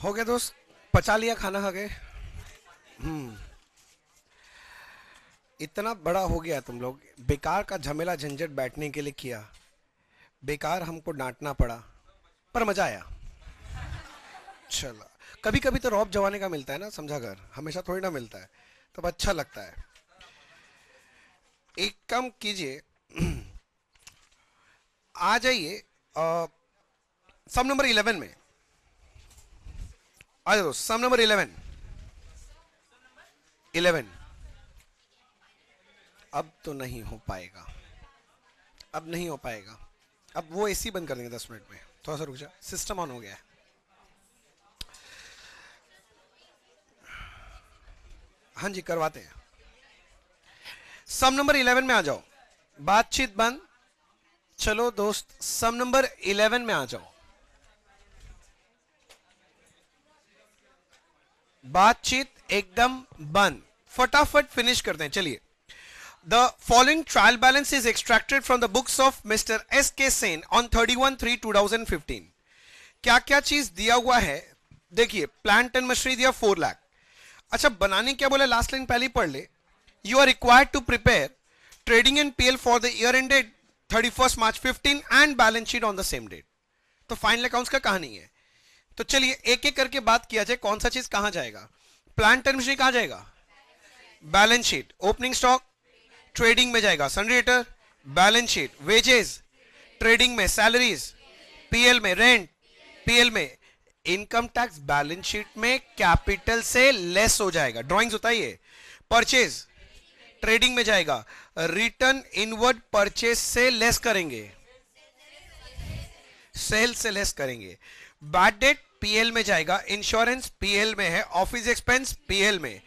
हो गया दोस्त, पचा लिया, खाना खा गए। हम्म। इतना बड़ा हो गया तुम लोग, बेकार का झमेला झंझट बैठने के लिए किया, बेकार हमको डांटना पड़ा, पर मजा आया। चलो, कभी कभी तो रौब जवानी का मिलता है ना, समझा कर, हमेशा थोड़ी ना मिलता है, तब अच्छा लगता है। एक काम कीजिए, आ जाइए सम नंबर 11 में। आ जाओ सम नंबर 11। 11। अब तो नहीं हो पाएगा, अब नहीं हो पाएगा। अब वो एसी बंद कर देंगे 10 मिनट में, थोड़ा सा रुक जा, सिस्टम ऑन हो गया है। हाँ जी, करवाते हैं। सम नंबर 11 में आ जाओ, बातचीत बंद। चलो दोस्त, सम नंबर 11 में आ जाओ, बातचीत एकदम बंद। फटाफट फिनिश करते हैं, चलिए। The following trial balance is extracted from the books of Mr. S.K. Sen on 31/3/2015। क्या क्या चीज दिया हुआ है देखिए। प्लांट एंड मशीनरी दिया 4 लाख। अच्छा, बनाने क्या बोला, लास्ट लाइन पहले ही पढ़ ले। You are required to prepare trading and PL for the year ended 31 March 15 and balance sheet on the same date. तो फाइनल अकाउंट्स का कहानी है। तो चलिए एक एक करके बात किया जाए, कौन सा चीज कहां जाएगा। प्लांट एंड मशीनरी कहां जाएगा, balance sheet. Opening stock trading में जाएगा, सनरेटर बैलेंस शीट। वेजेस ट्रेडिंग में, सैलरीज पीएल में, रेंट पीएल में। इनकम टैक्स बैलेंस शीट में कैपिटल से लेस हो जाएगा, ड्राइंग्स होता है ये। परचेज ट्रेडिंग में जाएगा, रिटर्न इनवर्ड परचेज से लेस करेंगे, सेल से लेस करेंगे। बैड डेट पीएल में जाएगा, इंश्योरेंस पीएल में है, ऑफिस एक्सपेंस पीएल में,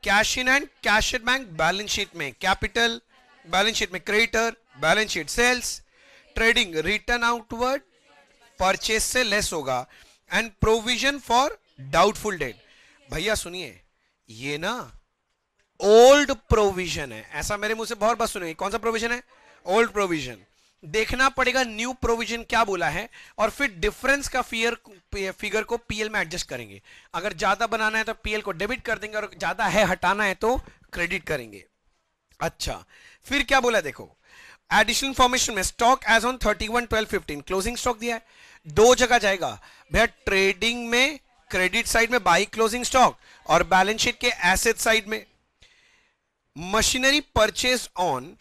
cash in and cash at bank balance sheet में, कैपिटल बैलेंस शीट में, creditor balance sheet, sales trading return outward purchase से लेस होगा, and provision for doubtful debt. भैया सुनिए, ये ना ओल्ड प्रोविजन है, ऐसा मेरे मुंह से बहुत बात सुनिए। कौन सा प्रोविजन है, ओल्ड प्रोविजन। देखना पड़ेगा न्यू प्रोविजन क्या बोला है, और फिर डिफरेंस का फिगर को पीएल में एडजस्ट करेंगे। अगर ज्यादा बनाना है तो पीएल को डेबिट कर देंगे, और ज्यादा है हटाना है तो क्रेडिट करेंगे। अच्छा, फिर क्या बोला देखो, एडिशनल इंफॉर्मेशन में stock as on 31/12/15 closing stock दिया है। दो जगह जाएगा भैया, ट्रेडिंग में क्रेडिट साइड में बाई क्लोजिंग स्टॉक, और बैलेंस शीट के एसेट साइड में। Machinery purchase on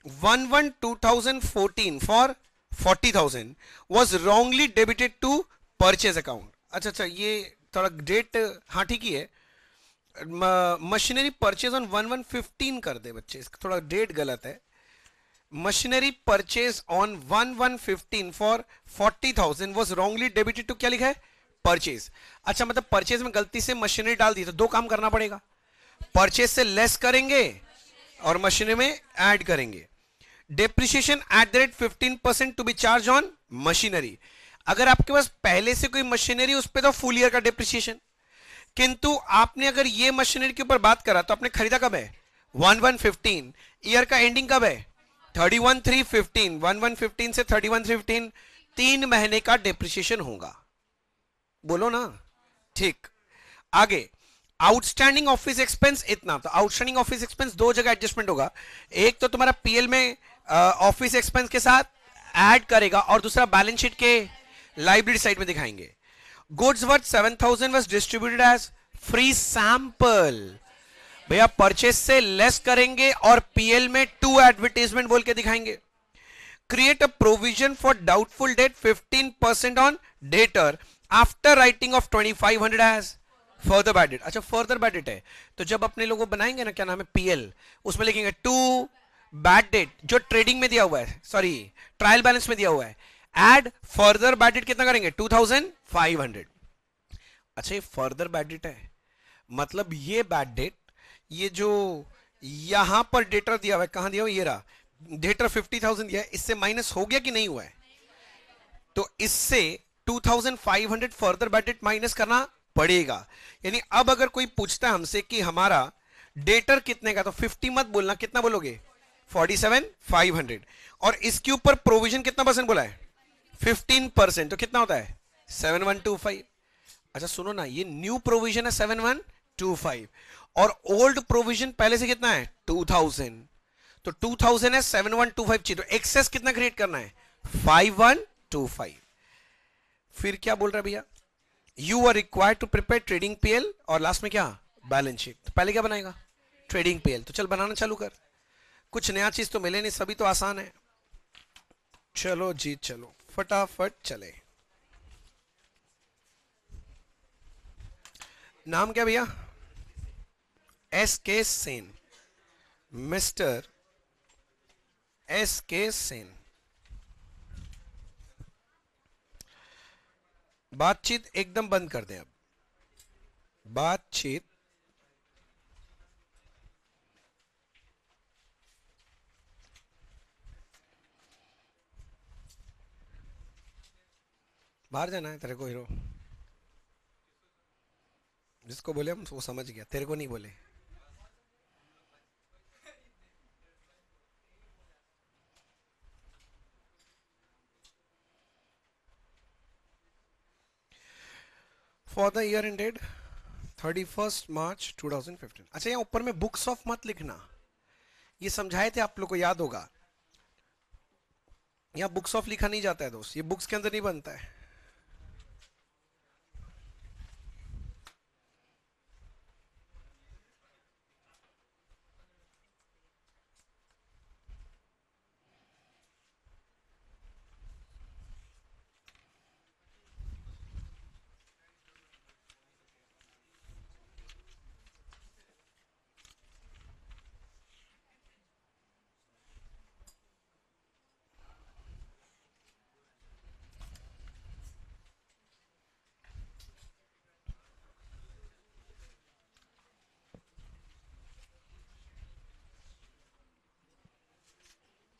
1/1/2014 for 40,000 was wrongly debited to purchase account। अच्छा, ये थोड़ा डेट हाँ ठीक ही है। मशीनरी परचेज ऑन 1/1/15 कर दे बच्चे, इसका थोड़ा डेट गलत है। Machinery purchase on 1/1/15 for 40,000 was wrongly debited to, क्या लिखा है, परचेज। अच्छा, मतलब परचेज में गलती से मशीनरी डाल दी, तो दो काम करना पड़ेगा, परचेज से लेस करेंगे और मशीनरी में ऐड करेंगे। Depreciation at the rate 15% to be charge on machinery. अगर आपके पास पहले से कोई मशीनरी, उस पर तो फुल ईयर का डेप्रिसिएशन, किंतु आपने अगर ये मशीनरी के ऊपर बात करा तो आपने खरीदा कब है, 1/1/15। ईयर का एंडिंग कब है, 31/3/15। 1/1/15 से 31/3/15 3 महीने का डेप्रिसिएशन होगा, बोलो ना, ठीक। आगे, आउटस्टैंडिंग ऑफिस एक्सपेंस इतना, तो आउटस्टैंडिंग ऑफिस एक्सपेंस दो जगह एडजस्टमेंट होगा। एक तो तुम्हारा पीएल में ऑफिस एक्सपेंस के साथ ऐड करेगा, और दूसरा बैलेंस शीट के लाइब्रेरी साइड में दिखाएंगे। Goods worth 7,000 was distributed as free sample. भैया परचेस से लेस करेंगे और पीएल में 2 एडवर्टाइजमेंट बोल के दिखाएंगे। Create a provision for doubtful debt 15% on debtor after writing off 2,500 as further bad debt. अच्छा, फर्दर बैड डेट है, तो जब अपने लोगों बनाएंगे ना, क्या नाम है, पीएल, उसमें लिखेंगे 2 बैड डेट जो ट्रेडिंग में दिया हुआ है, सॉरी ट्रायल बैलेंस में दिया हुआ है, एड फर्दर बैड डेट कितना करेंगे, 2,500। अच्छा, ये फर्दर बैड डेट है, मतलब ये बैड डेट, ये जो यहां पर डेटर दिया हुआ है, कहां दिया हुआ है, ये रहा डेटर 50,000 दिया है, इससे माइनस हो गया कि नहीं हुआ है, तो इससे 2,500 फर्दर बैड डेट माइनस करना पड़ेगा। यानी अब अगर कोई पूछता है हमसे कि हमारा डेटर कितने का, तो 50 मत बोलना, कितना बोलोगे, 47,500, और इसके ऊपर प्रोविजन कितना परसेंट बोला है, 15%, तो कितना होता है, 7,125। अच्छा सुनो ना, ये न्यू प्रोविजन है 7125 और ओल्ड प्रोविजन पहले से कितना है 2000, तो 2000 है 7125 चाहिए, तो एक्सेस कितना क्रिएट करना है 5125। फिर क्या बोल रहा है भैया, you are required to prepare trading PL और लास्ट में क्या बैलेंस शीट। तो पहले क्या बनाएगा ट्रेडिंग पीएल, तो चल बनाना चालू कर, कुछ नया चीज तो मिले नहीं, सभी तो आसान है। चलो जी चलो फटाफट चले। नाम क्या भैया, एस के सेन, मिस्टर एस के सेन। बातचीत एकदम बंद कर दें अब, बातचीत बाहर जाना है तेरे को हीरो, जिसको बोले हम वो समझ गया, तेरे को नहीं बोले। फॉर द ईयर एंडेड 31 मार्च 2015। अच्छा यहाँ ऊपर में बुक्स ऑफ मत लिखना, ये समझाए थे आप लोग को, याद होगा। यहाँ बुक्स ऑफ लिखा नहीं जाता है दोस्त, ये बुक्स के अंदर नहीं बनता है।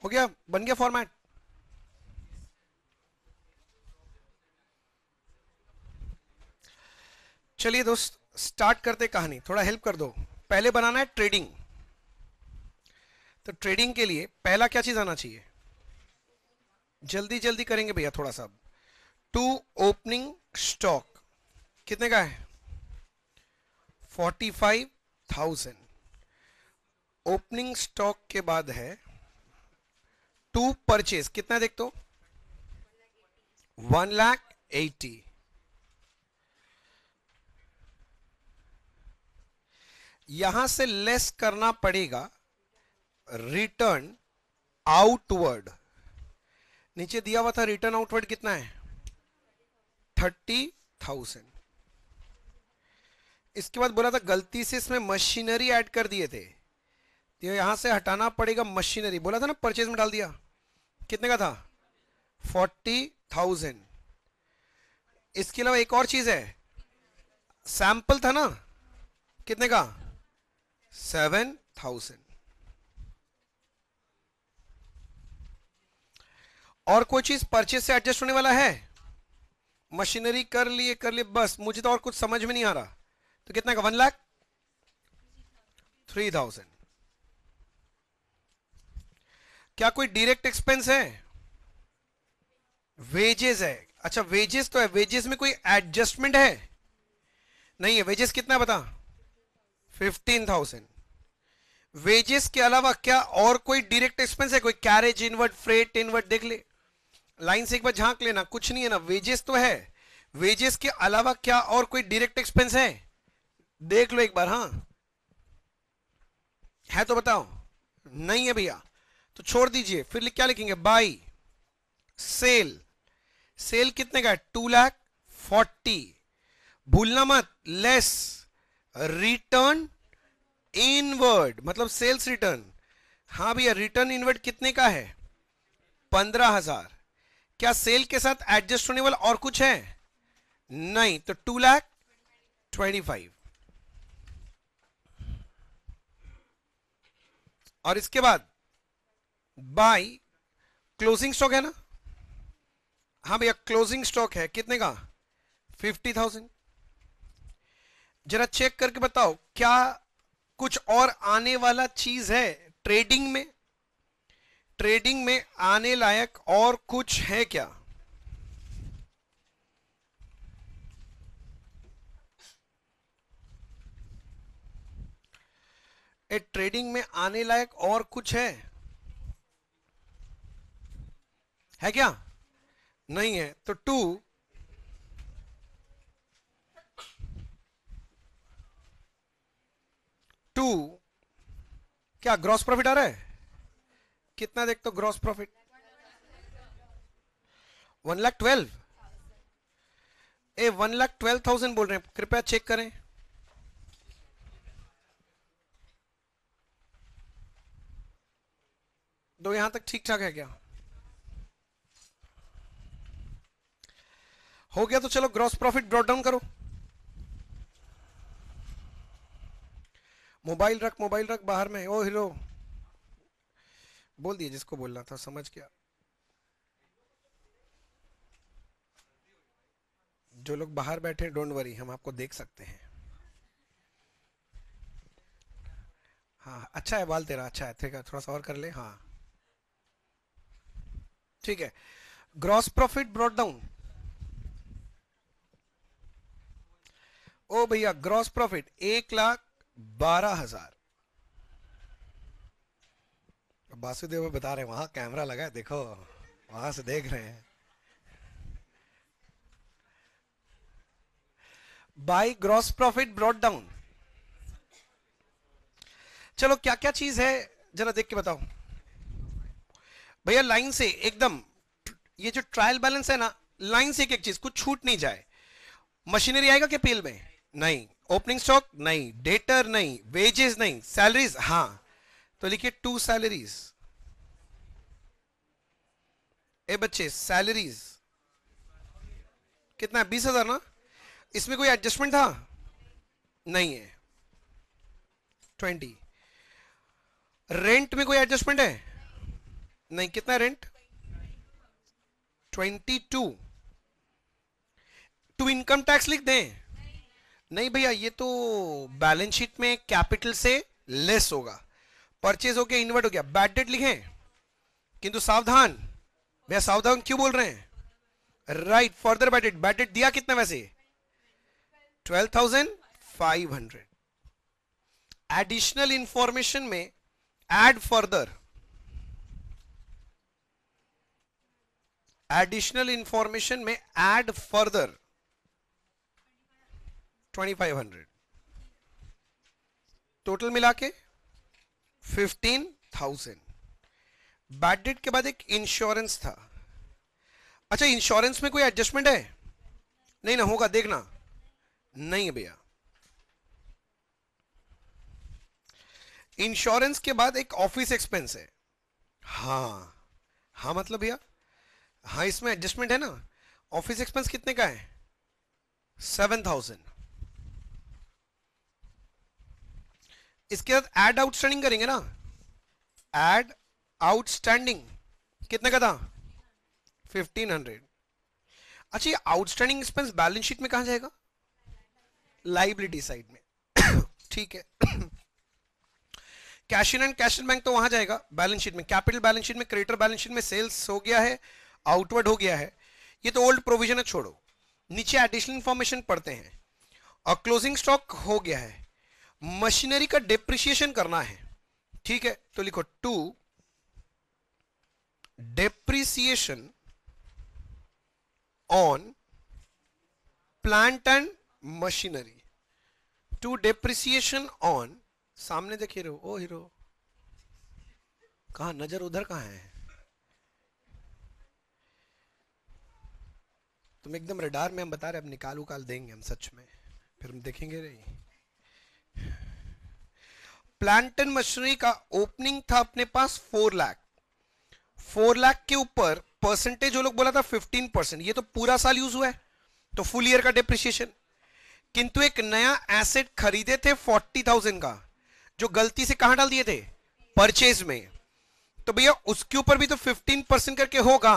हो गया, बन गया फॉर्मेट। चलिए दोस्त स्टार्ट करते कहानी, थोड़ा हेल्प कर दो। पहले बनाना है ट्रेडिंग, तो ट्रेडिंग के लिए पहला क्या चीज आना चाहिए, जल्दी जल्दी करेंगे भैया थोड़ा सा। टू ओपनिंग स्टॉक कितने का है 45,000। ओपनिंग स्टॉक के बाद है टू परचेज, कितना देख तो 1,80,000। यहां से लेस करना पड़ेगा रिटर्न आउटवर्ड, नीचे दिया हुआ था रिटर्न आउटवर्ड कितना है 30,000। इसके बाद बोला था गलती से इसमें मशीनरी ऐड कर दिए थे, तो यहां से हटाना पड़ेगा मशीनरी, बोला था ना परचेज में डाल दिया, कितने का था 40,000। इसके अलावा एक और चीज है, सैंपल था ना, कितने का 7,000। और कोई चीज परचेज से एडजस्ट होने वाला है, मशीनरी कर लिए बस, मुझे तो और कुछ समझ में नहीं आ रहा, तो कितना का 1,03,000। क्या कोई डायरेक्ट एक्सपेंस है, वेजेस है। अच्छा वेजेस तो है, वेजेस में कोई एडजस्टमेंट है नहीं है, वेजेस कितना है बता 15,000। वेजेस के अलावा क्या और कोई डायरेक्ट एक्सपेंस है, कोई कैरेज इनवर्ट फ्रेट इनवर्ट, देख ले लाइन से एक बार झांक लेना, कुछ नहीं है ना, वेजेस तो है, वेजेस के अलावा क्या और कोई डायरेक्ट एक्सपेंस है, देख लो एक बार। हाँ है तो बताओ, नहीं है भैया तो छोड़ दीजिए, फिर क्या लिखेंगे बाई सेल, सेल कितने का है 2,40,000, भूलना मत लेस रिटर्न इनवर्ड मतलब सेल्स रिटर्न। हाँ भैया रिटर्न इनवर्ड कितने का है 15,000। क्या सेल के साथ एडजस्ट होने वाला और कुछ है नहीं, तो 2,25,000। और इसके बाद बाय क्लोजिंग स्टॉक है ना, हाँ भैया क्लोजिंग स्टॉक है कितने का 50,000। जरा चेक करके बताओ क्या कुछ और आने वाला चीज है ट्रेडिंग में, ट्रेडिंग में आने लायक और कुछ है क्या। ए ट्रेडिंग में आने लायक और कुछ है क्या? नहीं है। तो 2 क्या ग्रॉस प्रॉफिट आ रहा है? कितना देख तो ग्रॉस प्रॉफिट 1,12,000। ए 1,12,000 बोल रहे हैं, कृपया चेक करें। तो यहां तक ठीक ठाक है क्या? हो गया तो चलो ग्रॉस प्रॉफिट ब्रॉट डाउन करो। मोबाइल रख बाहर में। ओ हीरो बोल दिए जिसको बोलना था, समझ गया। जो लोग बाहर बैठे डोंट वरी, हम आपको देख सकते हैं। हाँ अच्छा है, बाल तेरा अच्छा है, ठीक है, थोड़ा सा और कर ले। हाँ ठीक है। Gross profit brought down. ओ भैया ग्रॉस प्रॉफिट 1,12,000। वासुदेव बता रहे हैं वहां कैमरा लगा है, देखो वहां से देख रहे हैं। By gross profit brought down. चलो क्या क्या चीज है जरा देख के बताओ भैया, लाइन से एकदम। ये जो ट्रायल बैलेंस है ना, लाइन से एक एक चीज, कुछ छूट नहीं जाए। मशीनरी आएगा क्या पीएल में? नहीं। ओपनिंग स्टॉक नहीं, डेटर नहीं, वेजेस नहीं, सैलरीज हाँ। तो लिखिए 2 सैलरीज। ए बच्चे सैलरीज कितना है? 20,000 ना। इसमें कोई एडजस्टमेंट था? नहीं है। 20। रेंट में कोई एडजस्टमेंट है? नहीं। कितना रेंट? 22। टू इनकम टैक्स लिख दें? नहीं भैया, ये तो बैलेंस शीट में कैपिटल से लेस होगा। परचेज हो गया, इन्वर्ट हो गया, बैड डेट लिखें। किंतु सावधान भैया, सावधान क्यों बोल रहे हैं? राइट, फर्दर बैड डेट दिया कितना वैसे? 12,500। एडिशनल इंफॉर्मेशन में एड फर्दर, एडिशनल इंफॉर्मेशन में एड फर्दर 2,500। टोटल मिला के 15,000। बैड डेट के बाद एक इंश्योरेंस था। अच्छा, इंश्योरेंस में कोई एडजस्टमेंट है? नहीं ना, होगा देखना। नहीं है भैया। इंश्योरेंस के बाद एक ऑफिस एक्सपेंस है। हाँ हाँ मतलब भैया, हाँ इसमें एडजस्टमेंट है ना। ऑफिस एक्सपेंस कितने का है? 7,000। इसके बाद एड आउटस्टैंडिंग करेंगे ना। एड आउटस्टैंडिंग कितने का था? 1,500। अच्छा, ये आउटस्टैंडिंग एक्सपेंस बैलेंस शीट में कहां जाएगा? लाइबिलिटी साइड में। ठीक है। Cash in and cash in bank तो वहां जाएगा बैलेंस शीट में, कैपिटल बैलेंस शीट में, क्रेडिटर बैलेंस शीट में सेल्स हो गया है, आउटवर्ड हो गया है। ये तो ओल्ड प्रोविजन है, छोड़ो। नीचे एडिशनल इंफॉर्मेशन पढ़ते हैं। और क्लोजिंग स्टॉक हो गया है। मशीनरी का डेप्रिसिएशन करना है, ठीक है, तो लिखो 2 depreciation on plant and machinery. 2 depreciation on, सामने देखिए हीरो। ओ हीरो कहां नजर, उधर कहां है? तुम एकदम रडार में, हम बता रहे अब निकाल उकाल देंगे हम सच में, फिर हम देखेंगे नहीं। प्लांट एंड मशीनरी का ओपनिंग था अपने पास 4 लाख। 4 लाख के ऊपर परसेंटेज जो लोग बोला था 15%, ये तो पूरा साल यूज हुआ है, तो फुल ईयर का डेप्रिसिएशन। किंतु एक नया एसेट खरीदे थे 40,000 का, जो गलती से कहां डाल दिए थे? परचेज में। तो भैया उसके ऊपर भी तो 15% करके होगा,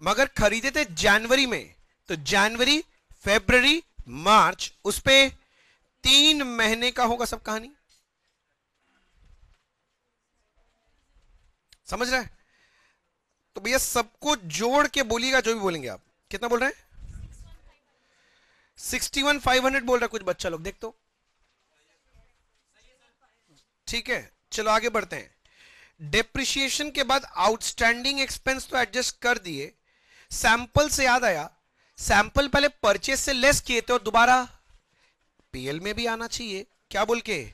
मगर खरीदे थे जनवरी में, तो जनवरी, फरवरी, मार्च, उस पे 3 महीने का होगा सब कहानी। समझ रहे हैं? तो भैया सबको जोड़ के बोलिएगा, जो भी बोलेंगे आप। कितना बोल रहे हैं? 61,500 बोल रहा है कुछ बच्चा लोग, देख तो ठीक है, चलो आगे बढ़ते हैं। डेप्रिसिएशन के बाद आउटस्टैंडिंग एक्सपेंस तो एडजस्ट कर दिए। सैंपल से याद आया, सैंपल पहले परचेस से लेस किए थे और दोबारा पीएल में भी आना चाहिए, क्या बोल के,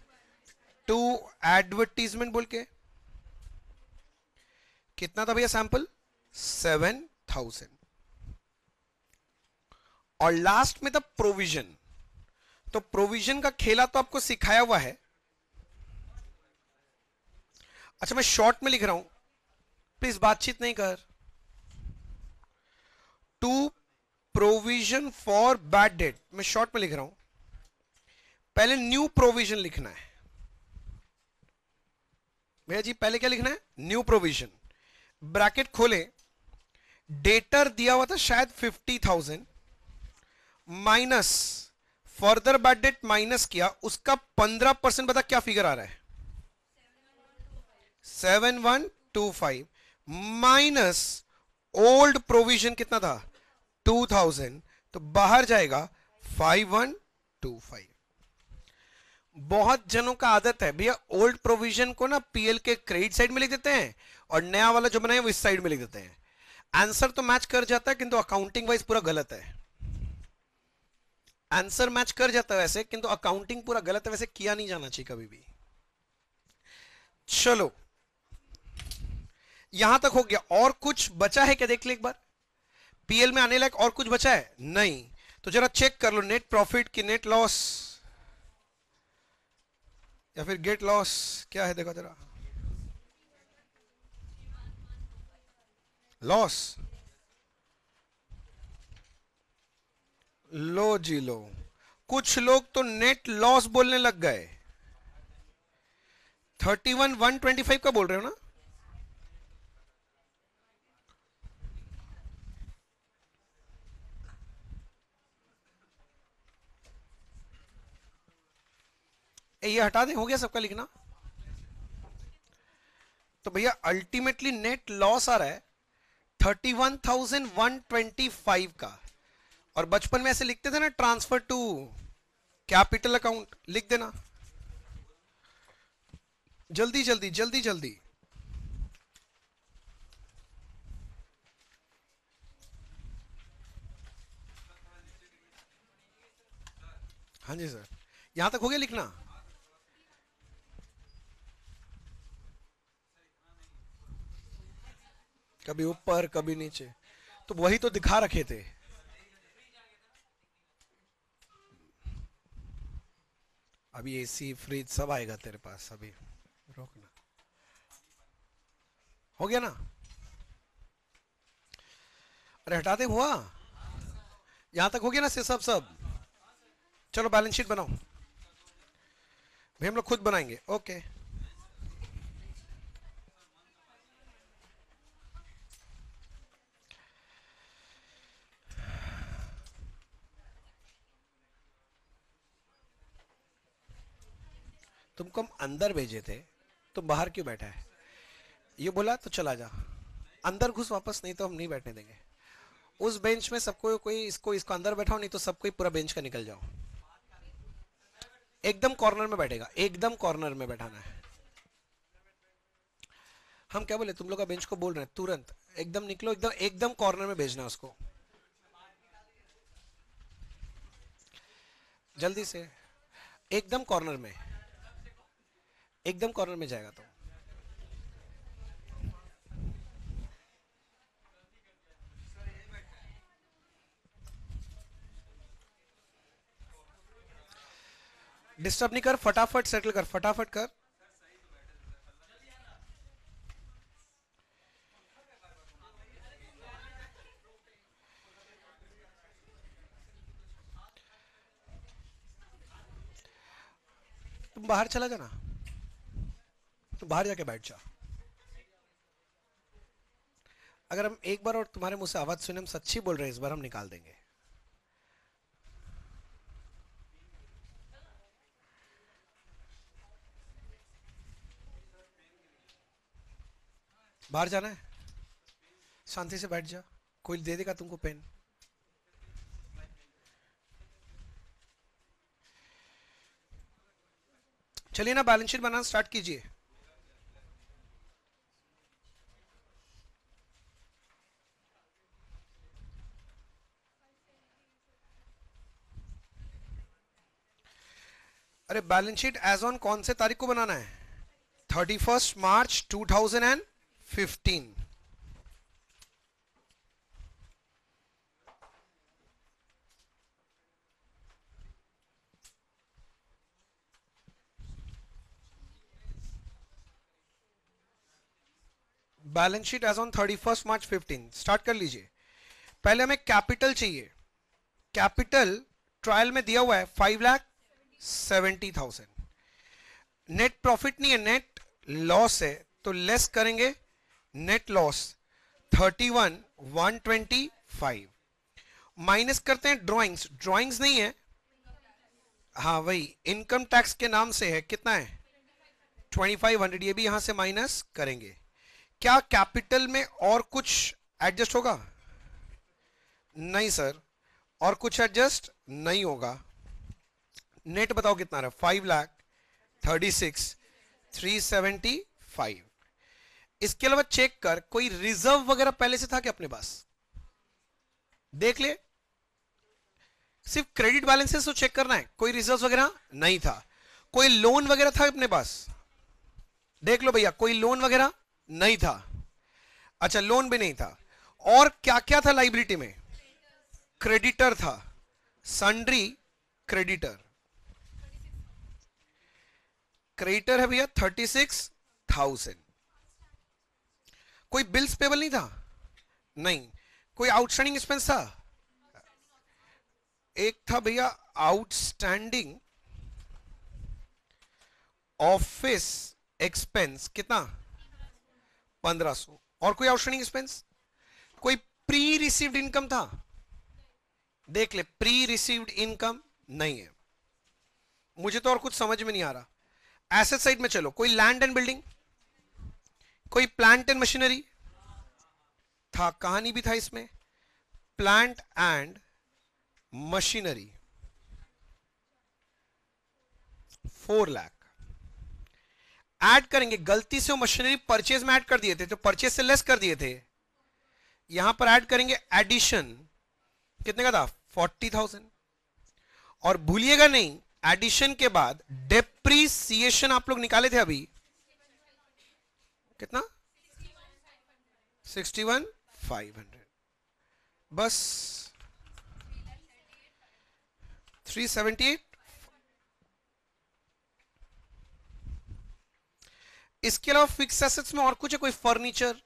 टू एडवर्टीजमेंट बोल के। कितना था भैया सैंपल, 7,000। और लास्ट में था प्रोविजन। तो प्रोविजन का खेला तो आपको सिखाया हुआ है। अच्छा मैं शॉर्ट में लिख रहा हूं, प्लीज बातचीत नहीं कर। To provision for bad debt, मैं शॉर्ट में लिख रहा हूं। पहले न्यू प्रोविजन लिखना है भैया जी, पहले क्या लिखना है, न्यू प्रोविजन। ब्रैकेट खोले, डेटर दिया हुआ था शायद 50,000 minus further bad date minus किया, उसका 15% बता क्या फिगर आ रहा है, 7125 माइनस ओल्ड प्रोविजन कितना था 2000, तो बाहर जाएगा 5125। बहुत जनों का आदत है भैया ओल्ड प्रोविजन को ना पीएल के क्रेडिट साइड में लिख देते हैं और नया वाला जो बनाए वो इस साइड में लिख देते हैं। आंसर तो मैच कर जाता है किंतु अकाउंटिंग वाइज पूरा गलत है। आंसर मैच कर जाता है वैसे, किंतु अकाउंटिंग पूरा गलत है, वैसे किया नहीं जाना चाहिए कभी भी। चलो यहां तक हो गया, और कुछ बचा है क्या देख ले एक बार, पीएल में आने लायक और कुछ बचा है नहीं, तो जरा चेक कर लो नेट प्रॉफिट की नेट लॉस या फिर गेट लॉस क्या है, देखो जरा। लॉस, लो जी लो, कुछ लोग तो नेट लॉस बोलने लग गए। 31,125 का बोल रहे हो ना, ये हटा दें, हो गया सबका लिखना। तो भैया अल्टीमेटली नेट लॉस आ रहा है 31,125 का, और बचपन में ऐसे लिखते थे ना, ट्रांसफर टू कैपिटल अकाउंट, लिख देना जल्दी जल्दी जल्दी जल्दी। हाँ जी सर, यहां तक हो गया लिखना। कभी ऊपर कभी नीचे, तो वही तो दिखा रखे थे। अभी एसी फ्रिज सब आएगा तेरे पास, अभी रोकना। हो गया ना, अरे हटा दे, हुआ यहां तक हो गया ना से सब। चलो बैलेंस शीट बनाओ भाई, हम लोग खुद बनाएंगे, ओके। तुमको हम अंदर भेजे थे, तुम बाहर क्यों बैठा है, ये बोला तो चला जा अंदर घुस वापस, नहीं तो हम नहीं बैठने देंगे। उस बेंच में सबको, कोई इसको इसको अंदर बैठाओ, नहीं तो सबको पूरा बेंच का निकल जाओ। एकदम कॉर्नर में बैठेगा, एकदम कॉर्नर में बैठाना है। हम क्या बोले, तुम लोग का बेंच को बोल रहे हैं तुरंत एकदम निकलो, एकदम एकदम कॉर्नर में भेजना उसको, जल्दी से, एकदम कॉर्नर में, एकदम कॉर्नर में जाएगा तो। डिस्टर्ब नहीं कर, फटाफट सेटल कर, फटाफट कर। तुम बाहर चला जाना, तुम बाहर जाके बैठ जा। अगर हम एक बार और तुम्हारे मुंह से आवाज सुने हम सच्ची बोल रहे हैं, इस बार हम निकाल देंगे। बाहर जाना है, शांति से बैठ जा, कोई दे देगा तुमको पेन। चलिए ना बैलेंस शीट बनाना स्टार्ट कीजिए। अरे बैलेंस शीट एज ऑन कौन से तारीख को बनाना है? 31 मार्च 2015। Balance sheet as on 31 March 15 start कर लीजिए। पहले हमें कैपिटल चाहिए। कैपिटल ट्रायल में दिया हुआ है 5,70,000। नेट प्रॉफिट नहीं है, नेट लॉस है, तो लेस करेंगे नेट लॉस 31,125 माइनस करते हैं ड्राइंग्स। ड्राइंग्स नहीं है, हाँ वही इनकम टैक्स के नाम से है। कितना है? 2500। ये भी यहां से माइनस करेंगे। क्या कैपिटल में और कुछ एडजस्ट होगा? नहीं सर, और कुछ एडजस्ट नहीं होगा। नेट बताओ कितना रहा? 5,36,375। इसके अलावा चेक कर, कोई रिजर्व वगैरह पहले से था क्या अपने पास? देख ले, सिर्फ क्रेडिट बैलेंसेस तो चेक करना है, कोई रिजर्व वगैरह नहीं था। कोई लोन वगैरह था अपने पास? देख लो भैया, कोई लोन वगैरह नहीं था। अच्छा, लोन भी नहीं था। और क्या क्या था लाइबिलिटी में? क्रेडिटर था, सन्ड्री क्रेडिटर। क्रेडिटर है भैया 36,000। कोई बिल्स पेबल नहीं था? नहीं। कोई आउटस्टैंडिंग एक्सपेंस था? एक था भैया आउटस्टैंडिंग ऑफिस एक्सपेंस। कितना? 1,500। और कोई आउटस्टैंडिंग एक्सपेंस? कोई प्री रिसीव्ड इनकम था? देख ले, प्री रिसीव्ड इनकम नहीं है। मुझे तो और कुछ समझ में नहीं आ रहा। एसेट साइड में चलो, कोई लैंड एंड बिल्डिंग, कोई प्लांट एंड मशीनरी था? कहानी भी था इसमें, plant and machinery 4 lakh. Add करेंगे, गलती से वो मशीनरी परचेज में ऐड कर दिए थे, तो परचेज से लेस कर दिए थे। यहां पर ऐड करेंगे एडिशन, कितने का था? 40,000। और भूलिएगा नहीं, एडिशन के बाद डेप्रीसिएशन आप लोग निकाले थे अभी, कितना? 61,500। बस 378। इसके अलावा फिक्स एसेट्स में और कुछ है? कोई furniture,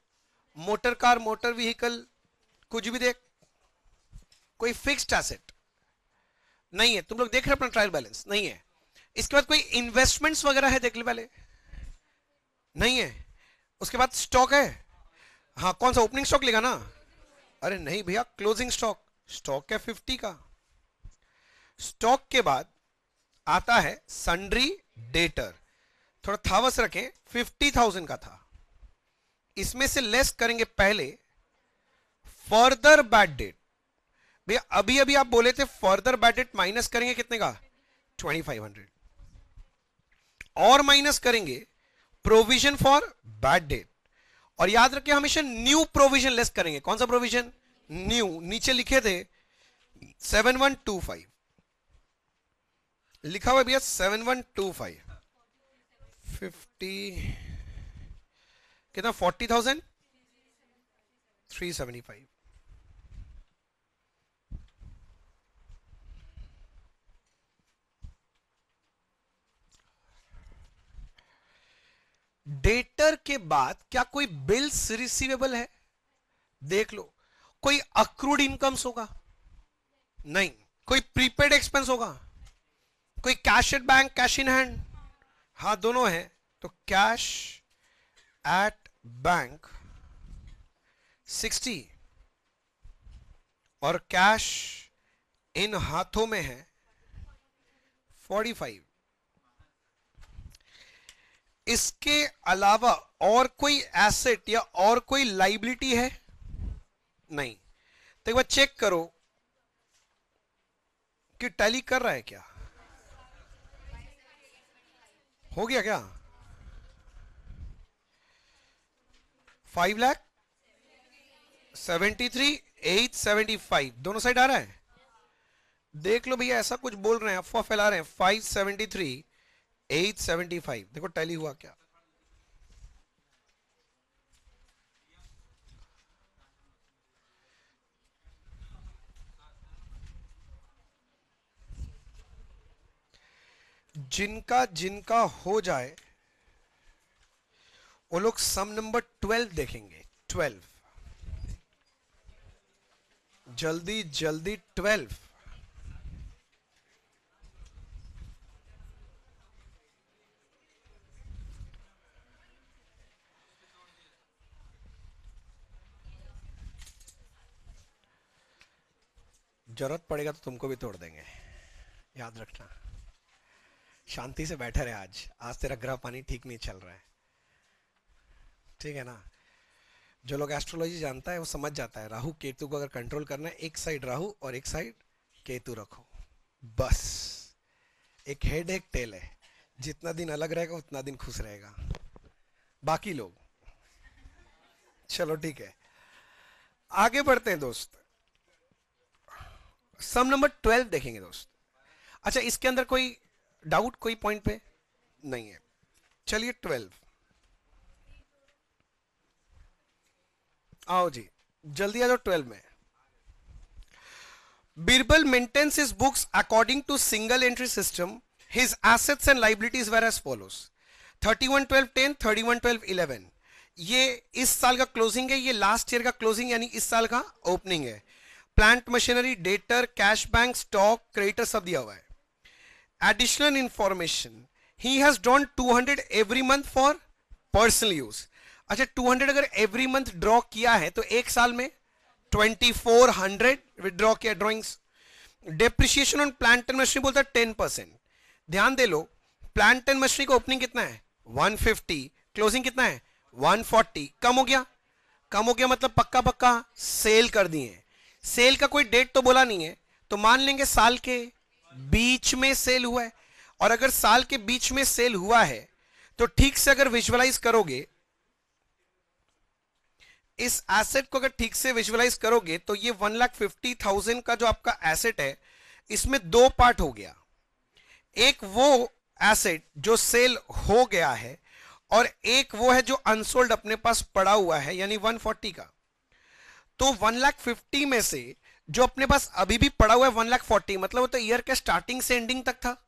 motor car, motor vehicle, कुछ भी देख। कोई फिक्स्ड एसेट नहीं है। तुम लोग देख रहे हो अपना ट्रायल बैलेंस? नहीं है। इसके बाद कोई इन्वेस्टमेंट्स वगैरह है? देख ले पहले, नहीं है। उसके बाद स्टॉक है, हाँ कौन सा? ओपनिंग स्टॉक लेगा ना? अरे नहीं भैया, क्लोजिंग स्टॉक। स्टॉक है 50 का। स्टॉक के बाद आता है सन्ड्री डेटर, थोड़ा थावस रखें, 50,000 का था। इसमें से लेस करेंगे पहले फर्दर बैड डेट। भैया अभी अभी आप बोले थे फर्दर बैड डेट माइनस करेंगे कितने का? 2500। और माइनस करेंगे प्रोविजन फॉर बैड डेट। और याद रखिए हमेशा न्यू प्रोविजन लेस करेंगे। कौन सा प्रोविजन? न्यू। नीचे लिखे थे 7125, लिखा हुआ भैया 7125। 50 कितना? 40,375। डेटर के बाद क्या कोई बिल्स रिसीवेबल है? देख लो। कोई अक्रूड इनकम्स होगा? नहीं। कोई प्रीपेड एक्सपेंस होगा? कोई cash at bank, cash in hand? हाँ दोनों है। तो कैश एट बैंक 60 और कैश इन हाथों में है 45। इसके अलावा और कोई एसेट या और कोई लाइबिलिटी है? नहीं। तो एक बार चेक करो कि टैली कर रहा है क्या। हो गया क्या? 5,73,875 दोनों साइड आ रहा है। देख लो भैया, ऐसा कुछ बोल रहे हैं, अफवाह फैला रहे हैं। 573,875 देखो टैली हुआ क्या। जिनका जिनका हो जाए वो लोग सम नंबर 12 देखेंगे। 12 जल्दी जल्दी 12। जरूरत पड़ेगा तो तुमको भी तोड़ देंगे, याद रखना। शांति से बैठे रहे। आज तेरा ग्रह पानी ठीक नहीं चल रहा है, ठीक है ना। जो लोग एस्ट्रोलॉजी जानता है वो समझ जाता है, राहु केतु को अगर कंट्रोल करना है, एक साइड राहु और एक साइड केतु रखो, बस। एक हेड एक टेल है, जितना दिन अलग रहेगा उतना दिन खुश रहेगा बाकी लोग। चलो ठीक है, आगे बढ़ते हैं दोस्त। सम नंबर 12 देखेंगे दोस्त। अच्छा, इसके अंदर कोई डाउट कोई पॉइंट पे नहीं है? चलिए 12 आओ जी, जल्दी आ जाओ 12 में। Birbal maintains his books according to single entry system. His assets and liabilities were as follows: 31/12/10, 31/12/11। ये इस साल का क्लोजिंग है, ये लास्ट ईयर का क्लोजिंग यानी इस साल का ओपनिंग है। Plant machinery, debtor, cash bank, stock, creditor सब दिया हुआ है। Additional information, he has drawn 200 every month for personal use. अच्छा, 200 अगर एवरी मंथ ड्रॉ किया है तो एक साल में 2400 विड्रॉ किया drawings. Depreciation on plant and machinery बोलता है 10%। ध्यान दे लो, प्लांट एंड मशीनरी का ओपनिंग कितना है 150, क्लोजिंग कितना है 140। कम हो गया, कम हो गया मतलब पक्का पक्का सेल कर दिए। सेल का कोई डेट तो बोला नहीं है, तो मान लेंगे साल के बीच में सेल हुआ है। और अगर साल के बीच में सेल हुआ है तो ठीक से अगर विजुअलाइज करोगे इस एसेट को, अगर ठीक से विजुअलाइज करोगे तो ये 1,50,000 का जो आपका एसेट है, इसमें दो पार्ट हो गया। एक वो एसेट जो सेल हो गया है और एक वो है जो अनसोल्ड अपने पास पड़ा हुआ है, यानी 140 का। तो 1,50,000 में से जो अपने पास अभी भी पड़ा हुआ है 1,40,000, मतलब वो तो ईयर के स्टार्टिंग से एंडिंग तक था,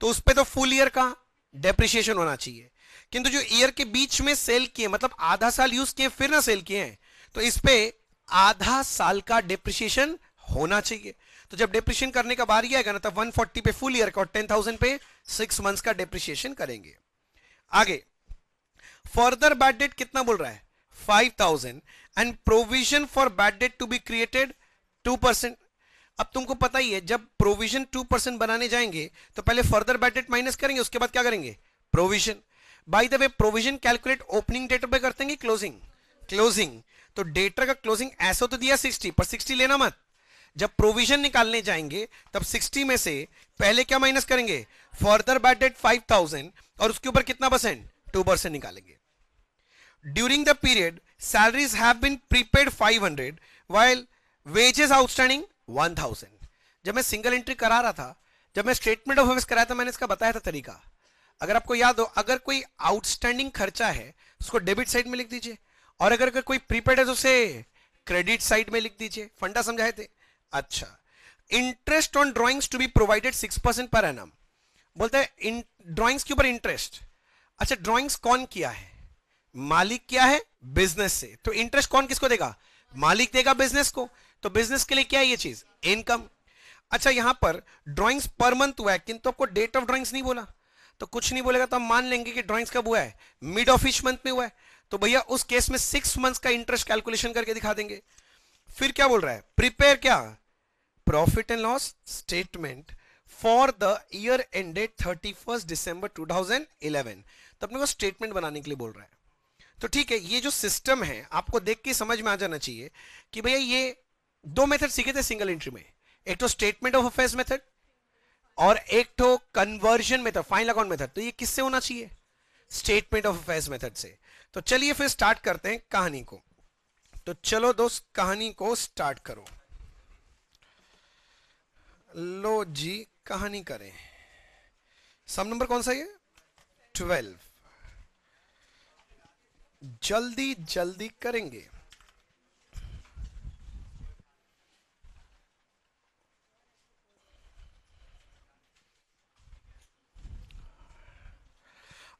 तो उस पर तो फुल ईयर का डेप्रिसिएशन होना चाहिए। किंतु जो ईयर के बीच में सेल किए, मतलब आधा साल यूज किए फिर ना सेल किए हैं, तो इस पे आधा साल का डेप्रिसिएशन होना चाहिए। तो जब डेप्रिसिएशन करने का बारी आएगा ना, तब 140 पे फुल ईयर का और 10,000 पे 6 मंथ्स का डेप्रिसिएशन करेंगे। आगे फर्दर बैड डेट कितना बोल रहा है 5,000 and provision for bad debt to be created 2%। अब तुमको पता ही है, जब प्रोविजन 2% बनाने जाएंगे तो पहले फर्दर बैड डेट माइनस करेंगे, उसके बाद क्या करेंगे provision. By the way, provision calculate opening debtor पे करते हैं क्लोजिंग क्लोजिंग। तो डेटर का क्लोजिंग ऐसा तो दिया 60, पर 60 लेना मत। जब प्रोविजन निकालने जाएंगे तब 60 में से पहले क्या माइनस करेंगे फर्दर बैड डेट 5,000 और उसके ऊपर कितना परसेंट 2% निकालेंगे। During the period salaries have been prepaid 500 while wages outstanding 1,000। जब मैं सिंगल एंट्री करा रहा था, जब मैं स्टेटमेंट ऑफ ऑफिस कराया था, मैंने इसका बताया था तरीका। अगर आपको याद हो, अगर कोई आउटस्टैंडिंग खर्चा है उसको डेबिट साइड में लिख दीजिए, और अगर कोई प्रीपेड है तो उसे क्रेडिट साइड में लिख दीजिए। फंडा समझाए थे। अच्छा, interest on drawings to be provided 6% per annum. बोलते हैं ड्रॉइंग्स के ऊपर इंटरेस्ट। अच्छा, ड्रॉइंग्स कौन किया है मालिक किया है बिजनेस से, तो इंटरेस्ट कौन किसको देगा मालिक देगा बिजनेस को। तो बिजनेस के लिए क्या है ये चीज इनकम। अच्छा, यहां पर ड्रॉइंग्स पर मंथ हुआ है, किंतु आपको डेट ऑफ ड्रॉइंग्स नहीं बोला, तो कुछ नहीं बोलेगा तो हम मान लेंगे कि ड्रॉइंग्स कब हुआ है मिड ऑफ ईच मंथ में हुआ है। तो भैया उस केस में 6 मंथ्स का इंटरेस्ट कैलकुलेशन करके दिखा देंगे। फिर क्या बोल रहा है, प्रिपेयर क्या profit and loss statement for the year ended 31 दिसंबर 2011। तो अपने को स्टेटमेंट बनाने के लिए बोल रहा है। तो ठीक है, ये जो सिस्टम है आपको देख के समझ में आ जाना चाहिए कि भैया ये दो मेथड सीखे थे सिंगल एंट्री में। एक तो स्टेटमेंट ऑफ अफेयर्स मेथड, और एक तो conversion method, final account method, तो ये किससे होना चाहिए? स्टेटमेंट ऑफ अफेयर्स मेथड से। तो चलिए फिर स्टार्ट करते हैं कहानी को। तो चलो दोस्त कहानी को स्टार्ट करो। लो जी कहानी करें। सम नंबर कौन सा ये? 12। जल्दी जल्दी करेंगे।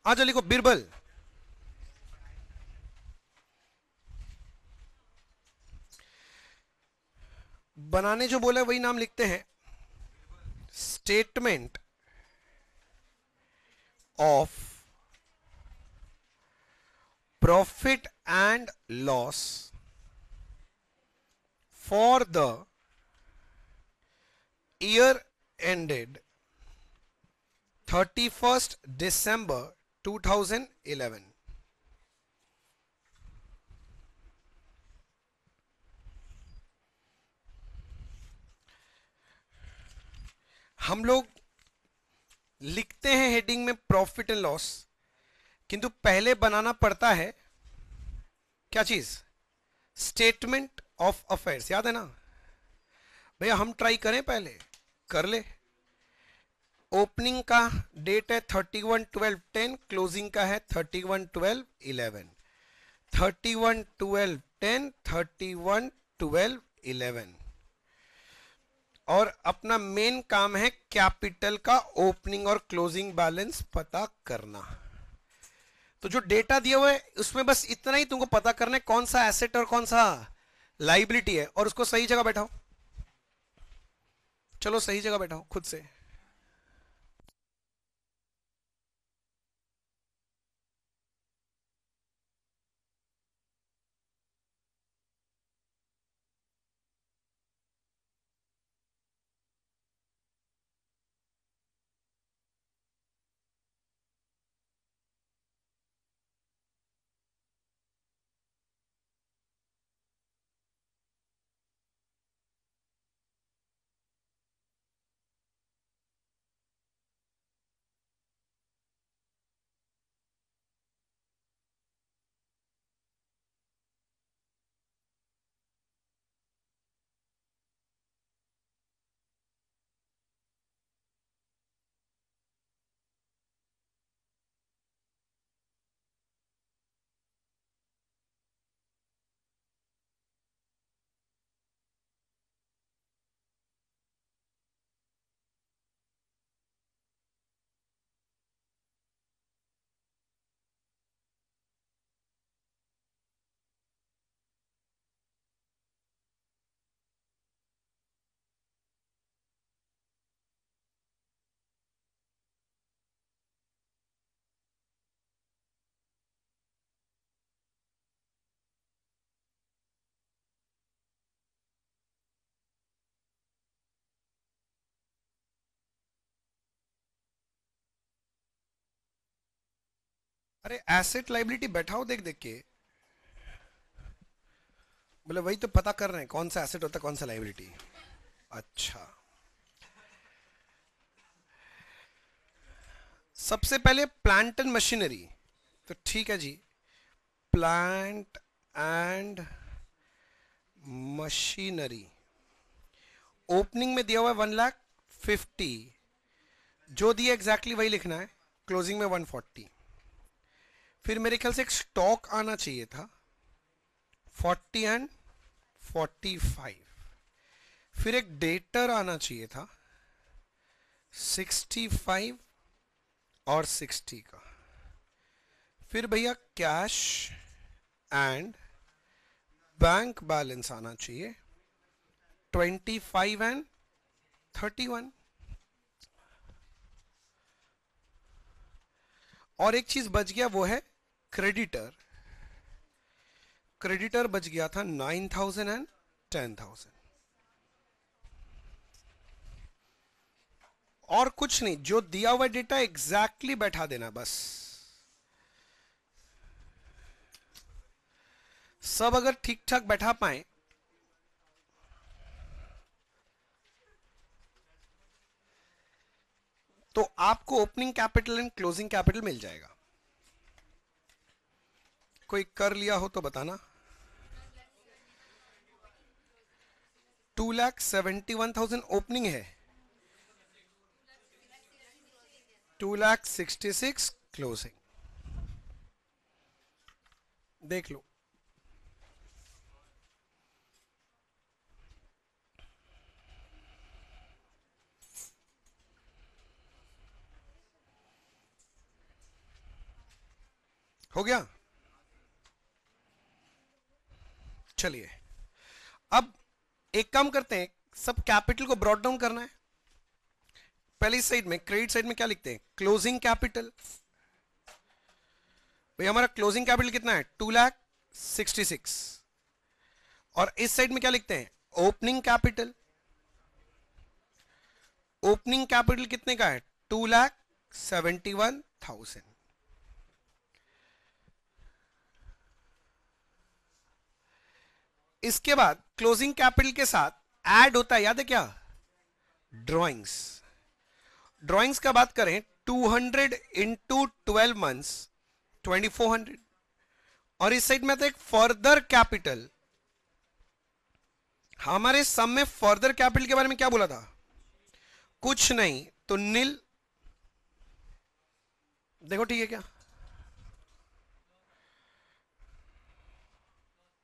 आज लिखो बिरबल। बनाने जो बोला वही नाम लिखते हैं। Statement of profit and loss for the year ended 31st December 2011। हम लोग लिखते हैं हेडिंग में प्रॉफिट एंड लॉस, किंतु पहले बनाना पड़ता है क्या चीज? Statement of affairs. याद है ना भैया? हम ट्राई करें, पहले कर ले। ओपनिंग का डेट है 31/12/10, क्लोजिंग का है 31/12/11। 31/12/10, 31/12/11। और अपना मेन काम है कैपिटल का ओपनिंग और क्लोजिंग बैलेंस पता करना। तो जो डेटा दिया हुआ है उसमें बस इतना ही तुमको पता करना है कौन सा एसेट और कौन सा लाइबिलिटी है, और उसको सही जगह बैठाओ। चलो सही जगह बैठाओ खुद से। अरे एसेट लाइबिलिटी बैठाओ देख देख के। बोले वही तो पता कर रहे हैं कौन सा एसेट होता है कौन सा लाइबिलिटी। अच्छा, सबसे पहले प्लांट एंड मशीनरी। तो ठीक है जी, प्लांट एंड मशीनरी ओपनिंग में दिया हुआ है 1,50,000, जो दिया एग्जैक्टली वही लिखना है। क्लोजिंग में 140। फिर मेरे ख्याल से एक स्टॉक आना चाहिए था 40 एंड 45। फिर एक डेटर आना चाहिए था 65 और 60 का। फिर भैया कैश एंड बैंक बैलेंस आना चाहिए 25 एंड 31। और एक चीज बच गया, वो है क्रेडिटर। क्रेडिटर बच गया था 9,000 एंड 10,000। और कुछ नहीं, जो दिया हुआ डेटा एग्जैक्टली बैठा देना बस। सब अगर ठीक ठाक बैठा पाए तो आपको opening capital and closing capital मिल जाएगा। कोई कर लिया हो तो बताना। 2,71,000 ओपनिंग है, 2,66,000 क्लोजिंग। देख लो, हो गया। चलिए अब एक काम करते हैं, सब कैपिटल को ब्रॉट डाउन करना है। पहली साइड में, क्रेडिट साइड में क्या लिखते हैं? Closing capital. भाई हमारा क्लोजिंग कैपिटल कितना है? 2,66,000। और इस साइड में क्या लिखते हैं? Opening capital. ओपनिंग कैपिटल कितने का है? 2,71,000। इसके बाद क्लोजिंग कैपिटल के साथ ऐड होता है, याद है क्या? ड्रॉइंग्स। ड्रॉइंग्स का बात करें, 200 इंटू 12 मंथ्स 2,400। और इस साइड में आता है एक फर्दर कैपिटल। हमारे सम में फर्दर कैपिटल के बारे में क्या बोला था? कुछ नहीं, तो नील। देखो ठीक है क्या?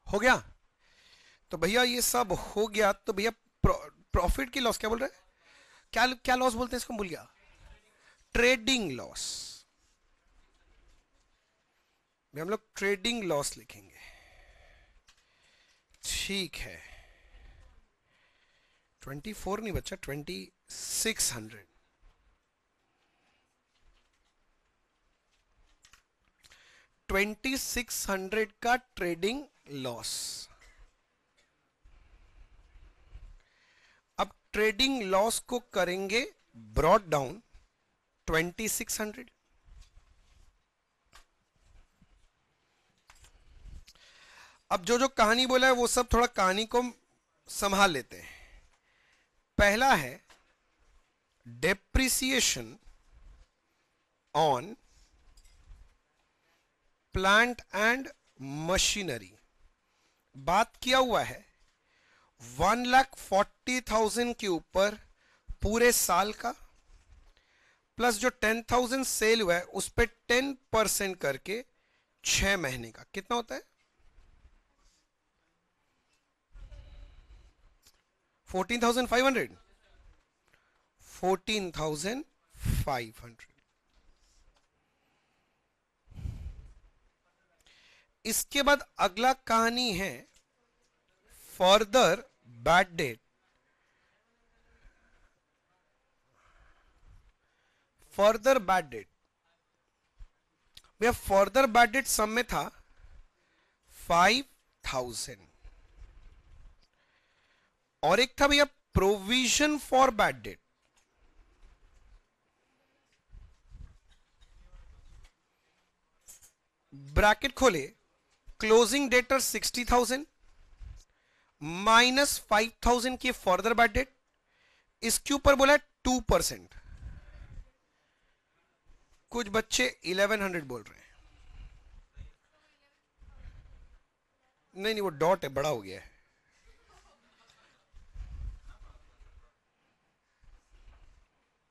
हो गया? तो भैया ये सब हो गया, तो भैया प्रॉफिट की लॉस क्या बोल रहे हैं? क्या क्या लॉस बोलते हैं इसको? भूल गया। Trading loss. हम लोग ट्रेडिंग लॉस लिखेंगे। ठीक है, 24 नहीं बच्चा, 2,600। 2,600 का ट्रेडिंग लॉस। अब ट्रेडिंग लॉस को करेंगे ब्रॉट डाउन 2,600। अब जो जो कहानी बोला है वो सब थोड़ा कहानी को संभाल लेते हैं। पहला है depreciation on plant and machinery. बात किया हुआ है 1,40,000 के ऊपर पूरे साल का, प्लस जो 10,000 सेल हुआ है उस पर 10% करके 6 महीने का। कितना होता है? 14,500। 14,500। इसके बाद अगला कहानी है further bad date. Further bad date भैया, फर्दर बैड डेट सम में था 5,000, और एक था भैया provision for bad date. Bracket खोले, क्लोजिंग डेटर 60,000 माइनस 5,000 की फर्दर बैड डेट। इसके ऊपर बोला 2%। कुछ बच्चे 1,100 बोल रहे हैं। नहीं वो डॉट है, बड़ा हो गया है।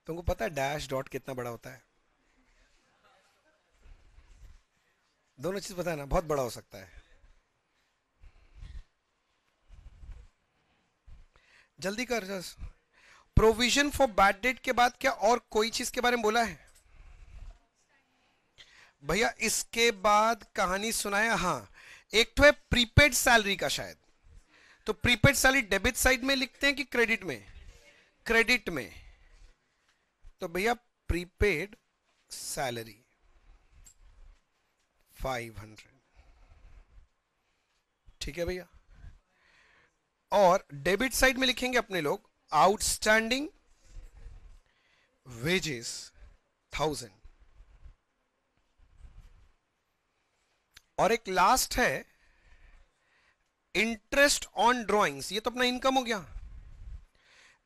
तुमको पता है डैश डॉट कितना बड़ा होता है? दोनों चीज पता है ना, बहुत बड़ा हो सकता है। जल्दी कर। प्रोविजन फॉर बैड डेट के बाद क्या और कोई चीज के बारे में बोला है भैया? इसके बाद कहानी सुनाया। हाँ, एक तो है प्रीपेड सैलरी का शायद। तो प्रीपेड सैलरी डेबिट साइड में लिखते हैं कि क्रेडिट में? क्रेडिट में। तो भैया प्रीपेड सैलरी 500। ठीक है भैया। और डेबिट साइड में लिखेंगे अपने लोग आउटस्टैंडिंग वेजेस 1,000। और एक लास्ट है इंटरेस्ट ऑन ड्रॉइंग्स। ये तो अपना इनकम हो गया।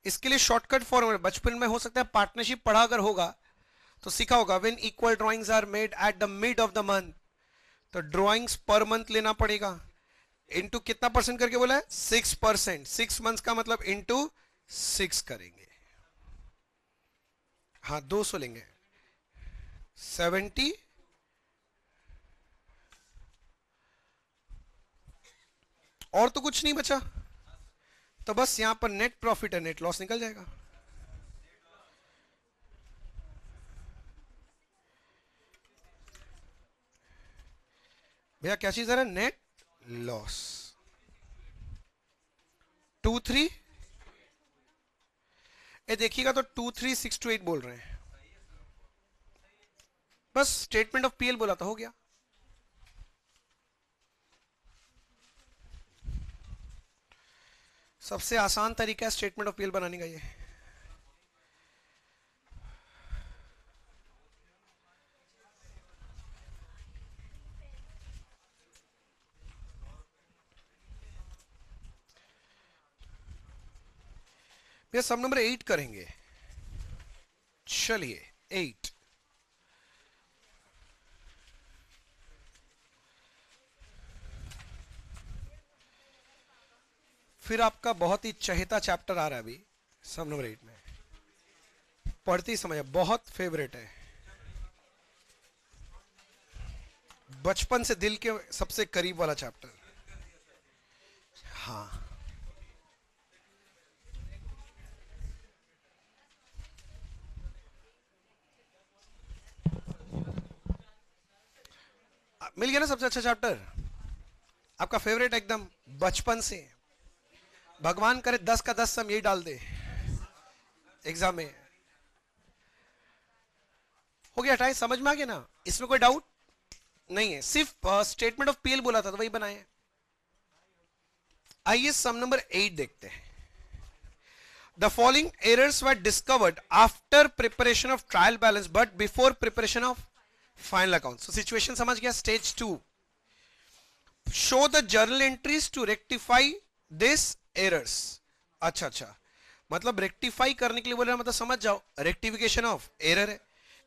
इसके लिए शॉर्टकट फॉर्मूला बचपन में हो सकता है, पार्टनरशिप पढ़ा अगर होगा तो सीखा होगा when equal drawings are made at the mid of the month, तो ड्राइंग्स पर मंथ लेना पड़ेगा, इंटू कितना परसेंट करके बोला है 6%, 6 मंथ्स का मतलब इंटू 6 करेंगे, हाँ 200 लेंगे, 70 और तो कुछ नहीं बचा, तो बस यहां पर नेट प्रॉफिट है नेट लॉस निकल जाएगा। भैया क्या चीज है नेट लॉस 23, ये देखिएगा तो 23628 बोल रहे हैं, बस स्टेटमेंट ऑफ पीएल बोला था हो गया। सबसे आसान तरीका है स्टेटमेंट ऑफ पीएल बनाने का ये। ये सम नंबर 8 करेंगे, चलिए 8। फिर आपका बहुत ही चहेता चैप्टर आ रहा है अभी सम नंबर 8 में, पढ़ते ही समझ, बहुत फेवरेट है, बचपन से दिल के सबसे करीब वाला चैप्टर। हाँ मिल गया ना सबसे अच्छा चैप्टर आपका फेवरेट एकदम बचपन से, भगवान करे 10 का 10 सम यही डाल दे एग्जाम में, हो गया ट्राई, समझ में आ गया ना, इसमें कोई डाउट नहीं है, सिर्फ स्टेटमेंट ऑफ पीएल बोला था तो वही बनाए। आइए सम नंबर 8 देखते हैं। The following errors were discovered after preparation of trial balance but before preparation of final account. So situation समझ गया, stage 2, show the journal entries to rectify this errors. अच्छा, मतलब रेक्टिफाई करने के लिए बोला, मतलब समझ जाओ रेक्टिफिकेशन ऑफ एरर है,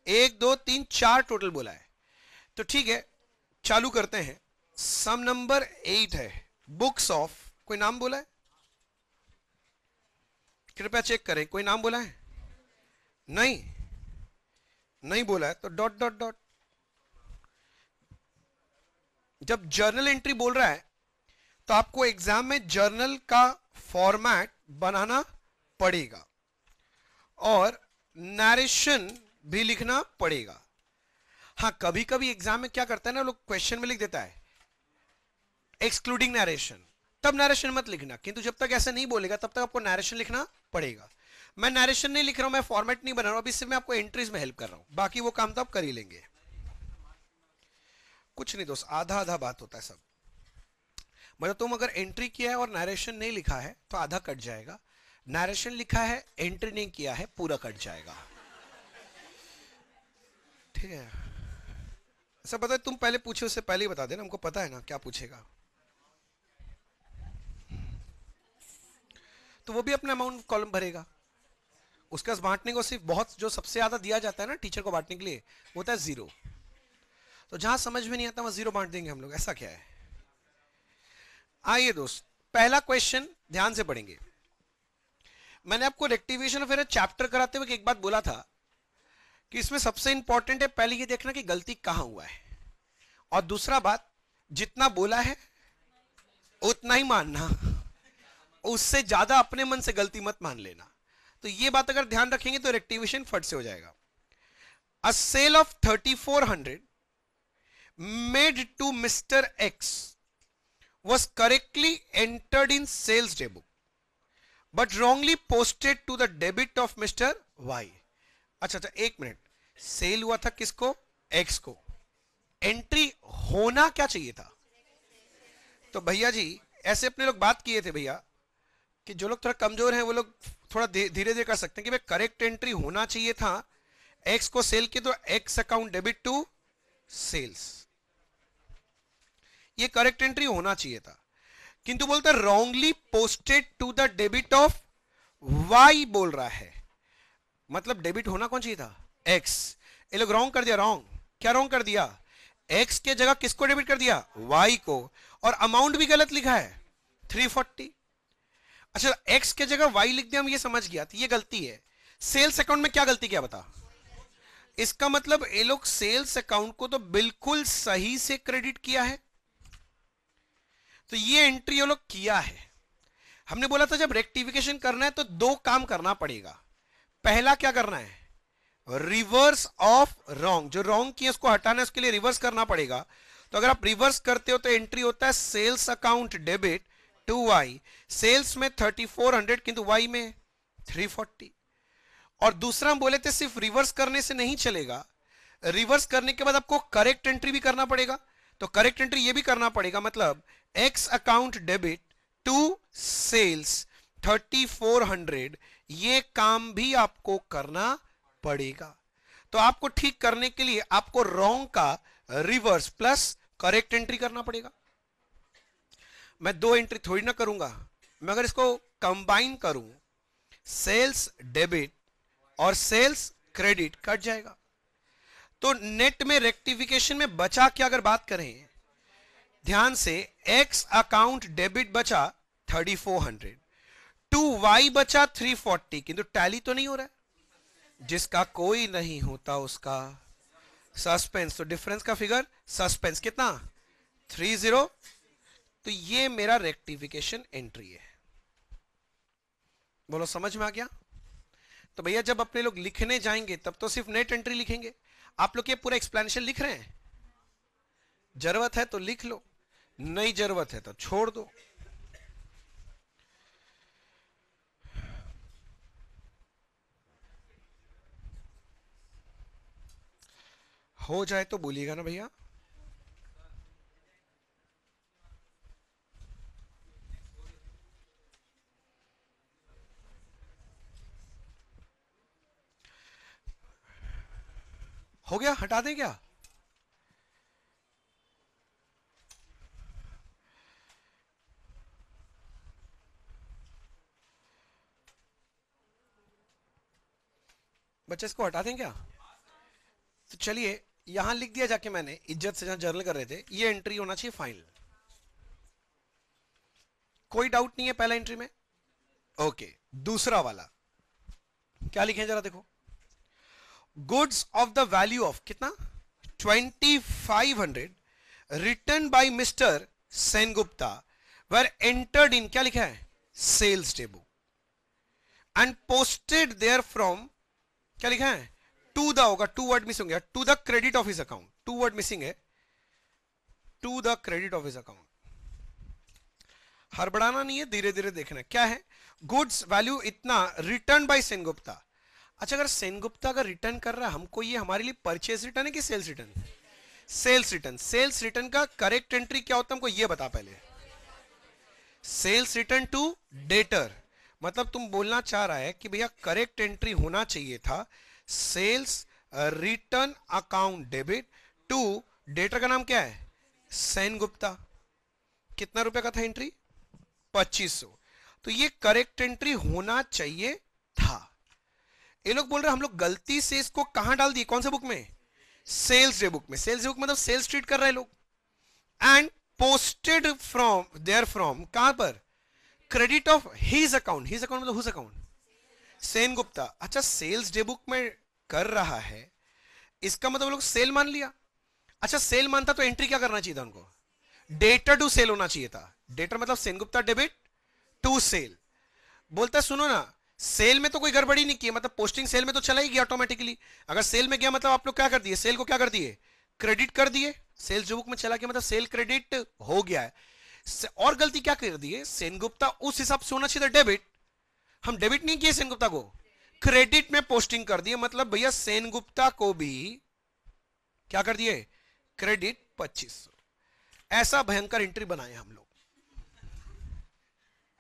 1 2 3 4 टोटल बोला है, तो ठीक है चालू करते हैं। सम नंबर 8 है, बुक्स ऑफ, कोई नाम बोला है कृपया चेक करें, कोई नाम बोला है? नहीं बोला है, तो डॉट डॉट डॉट। जब जर्नल एंट्री बोल रहा है तो आपको एग्जाम में जर्नल का फॉर्मेट बनाना पड़ेगा और नरेशन भी लिखना पड़ेगा। हाँ कभी कभी एग्जाम में क्या करता है ना, लोग क्वेश्चन में लिख देता है एक्सक्लूडिंग नरेशन, तब नरेशन मत लिखना, किंतु जब तक ऐसा नहीं बोलेगा तब तक आपको नरेशन लिखना पड़ेगा। मैं नरेशन नहीं लिख रहा हूं, मैं फॉर्मेट नहीं बना रहा हूं, अभी सिर्फ मैं आपको एंट्रीज में हेल्प कर रहा हूं, बाकी वो काम तो आप कर ही लेंगे। कुछ नहीं दोस्त, आधा आधा बात होता है सब, मतलब तुम अगर एंट्री किया है और नरेशन नहीं लिखा है तो आधा कट जाएगा, नरेशन लिखा है एंट्री नहीं किया है पूरा कट जाएगा, ठीक है। ऐसा पता है, तुम पहले पूछे उससे पहले ही बता देना, हमको पता है ना क्या पूछेगा, तो वो भी अपना अमाउंट कॉलम भरेगा। उसका बांटने को सिर्फ बहुत जो सबसे ज्यादा दिया जाता है ना टीचर को बांटने के लिए, वो होता है 0, तो जहां समझ में नहीं आता वहां 0 बांट देंगे हम लोग, ऐसा क्या है। आइए दोस्त, पहला क्वेश्चन ध्यान से पढ़ेंगे। मैंने आपको रेक्टिफिकेशन ऑफ एरर चैप्टर कराते हुए एक बात बोला था कि इसमें सबसे इंपॉर्टेंट है पहले ये देखना कि गलती कहां हुआ है, और दूसरा बात जितना बोला है उतना ही मानना, उससे ज्यादा अपने मन से गलती मत मान लेना। तो ये बात अगर ध्यान रखेंगे तो रेक्टिफिकेशन फट से हो जाएगा। A sale of 3400 made to mister X was correctly entered in sales day book but wrongly posted to the debit of Mr. Y। अच्छा एक मिनट, सेल हुआ था किसको? X को, एंट्री होना क्या चाहिए था? तो भैया जी ऐसे अपने लोग बात किए थे भैया कि जो लोग थोड़ा कमजोर हैं वो लोग थोड़ा धीरे धीरे कर सकते हैं कि भाई करेक्ट एंट्री होना चाहिए था, X को सेल किया तो X account debit to sales, ये करेक्ट एंट्री होना चाहिए था, किंतु बोलता wrongly posted to the debit of Y बोल रहा है, मतलब डेबिट होना कौन चाहिए था? एक्स, ये लोग रॉन्ग कर दिया, रॉन्ग। क्या रॉन्ग कर दिया? एक्स के जगह किसको डेबिट कर दिया? वाई को, और अमाउंट भी गलत लिखा है 340। अच्छा, एक्स के जगह वाई लिख दिया, हम ये समझ गया, तो ये गलती है। सेल्स अकाउंट में क्या गलती किया बता? इसका मतलब ये लोग सेल्स अकाउंट को तो बिल्कुल सही से क्रेडिट किया है, तो ये एंट्री ये लोग किया है। हमने बोला था जब रेक्टिफिकेशन करना है तो दो काम करना पड़ेगा। पहला क्या करना है? Reverse of wrong. जो रॉन्ग किया उसको हटाना है, उसके लिए रिवर्स करना पड़ेगा। तो अगर आप रिवर्स करते हो तो एंट्री होता है sales account debit to Y. Sales में 3400 किंतु वाई में 340। और दूसरा हम बोले थे सिर्फ रिवर्स करने से नहीं चलेगा, रिवर्स करने के बाद आपको करेक्ट एंट्री भी करना पड़ेगा। तो करेक्ट एंट्री ये भी करना पड़ेगा, मतलब X account debit to sales 3400, ये काम भी आपको करना पड़ेगा। तो आपको ठीक करने के लिए आपको रॉन्ग का रिवर्स प्लस करेक्ट एंट्री करना पड़ेगा। मैं दो एंट्री थोड़ी ना करूंगा, मैं अगर इसको कंबाइन करूं, सेल्स डेबिट और सेल्स क्रेडिट कट जाएगा। तो नेट में रेक्टिफिकेशन में बचा क्या? अगर बात करें ध्यान से, एक्स अकाउंट डेबिट बचा 3400, टू वाई बचा 340, किंतु टैली तो नहीं हो रहा है। जिसका कोई नहीं होता उसका सस्पेंस। तो डिफरेंस का फिगर सस्पेंस कितना? 30। तो ये मेरा रेक्टिफिकेशन एंट्री है। बोलो समझ में आ गया? तो भैया जब अपने लोग लिखने जाएंगे तब तो सिर्फ नेट एंट्री लिखेंगे। आप लोग ये पूरा एक्सप्लेनेशन लिख रहे हैं, जरूरत है तो लिख लो, नहीं जरूरत है तो छोड़ दो। हो जाए तो बोलिएगा ना भैया। हो गया, हटा दें क्या? बच्चे इसको हटा दें क्या? तो चलिए यहां लिख दिया जाके, मैंने इज्जत से जहां जर्नल कर रहे थे, ये एंट्री होना चाहिए फाइनल। कोई डाउट नहीं है पहला एंट्री में? ओके, दूसरा वाला क्या लिखे जरा देखो। Goods of the value of कितना? 2500 return by mister Sengupta were entered in, क्या लिखा है? Sales day book and posted there from, क्या लिखा है? टू द, होगा, टू वर्ड मिसिंग है, to the credit of his account, to word missing है, to the credit of his account. हड़बड़ाना नहीं है, धीरे धीरे देखना है क्या है। गुड्स वैल्यू इतना रिटर्न बाय सेनगुप्ता। अच्छा, अगर सेनगुप्ता का रिटर्न कर रहा है हमको, ये हमारे लिए परचेज रिटर्न है कि sales return? Sales return. Sales return का करेक्ट एंट्री क्या होता है हमको ये बता पहले। सेल्स रिटर्न टू डेटर, मतलब तुम बोलना चाह रहा है कि भैया करेक्ट एंट्री होना चाहिए था sales return account debit to, debtor का नाम क्या है? सेनगुप्ता। कितना रुपए का था एंट्री? 2500। तो ये करेक्ट एंट्री होना चाहिए था। ये लोग बोल रहे हम लोग गलती से इसको कहां डाल दिए? कौन सा बुक में? सेल्स डे बुक में। सेल्स डे बुक मतलब सेल्स ट्रीट कर रहे हैं लोग। And posted from there from, कहां पर? Credit of his account. His account मतलब हुज अकाउंट? सेनगुप्ता। अच्छा, सेल्स डे बुक में कर रहा है, इसका मतलब लोग सेल मान लिया। अच्छा, सेल मानता तो एंट्री क्या करना चाहिए था उनको? डेटर टू सेल होना चाहिए था। डेटर मतलब सेनगुप्ता डेबिट टू सेल। बोलता सुनो ना, सेल में तो कोई गड़बड़ी नहीं की, मतलब पोस्टिंग सेल में तो चला ही गया ऑटोमेटिकली। अगर सेल में गया मतलब आप लोग क्या कर दिए? सेल को क्या कर दिए? क्रेडिट कर दिए। सेल्स बुक में चला गया मतलब सेल क्रेडिट हो गया है। और गलती क्या कर दी है? सेनगुप्ता उस हिसाब से होना चाहिए था डेबिट, हम डेबिट नहीं किए सेनगुप्ता को, क्रेडिट में पोस्टिंग कर दिए। मतलब भैया सेनगुप्ता को भी क्या कर दिए? क्रेडिट 2500। ऐसा भयंकर एंट्री बनाए हम लोग।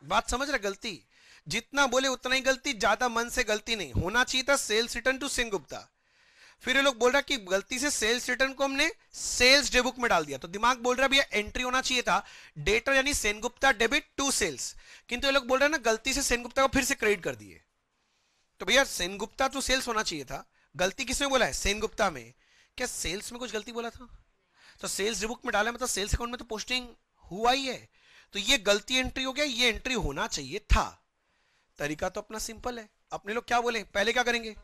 बात समझ रहे? गलती जितना बोले उतना ही गलती, ज्यादा मन से गलती नहीं होना चाहिए था। Sales return to Sengupta. फिर ये लोग बोल रहा कि गलती से सेल्स रिटर्न को हमने सेल्स डे बुक में डाल दिया, तो दिमाग बोल रहा है भैया एंट्री होना चाहिए था डेटर यानी सेनगुप्ता डेबिट टू सेल्स, किंतु ये लोग बोल रहे हैं ना गलती से सेनगुप्ता को फिर से क्रेडिट कर दिए। तो भैया सेनगुप्ता टू सेल्स होना चाहिए था, गलती किसमें बोला है? सेन गुप्ता में। क्या सेल्स में कुछ गलती बोला था? तो सेल्स बुक में डाला, मतलब सेल्स अकाउंट में तो पोस्टिंग हुआ ही है, तो ये गलती एंट्री हो गया, ये एंट्री होना चाहिए था। तरीका तो अपना सिंपल है। अपने लोग क्या बोले, पहले क्या करेंगे?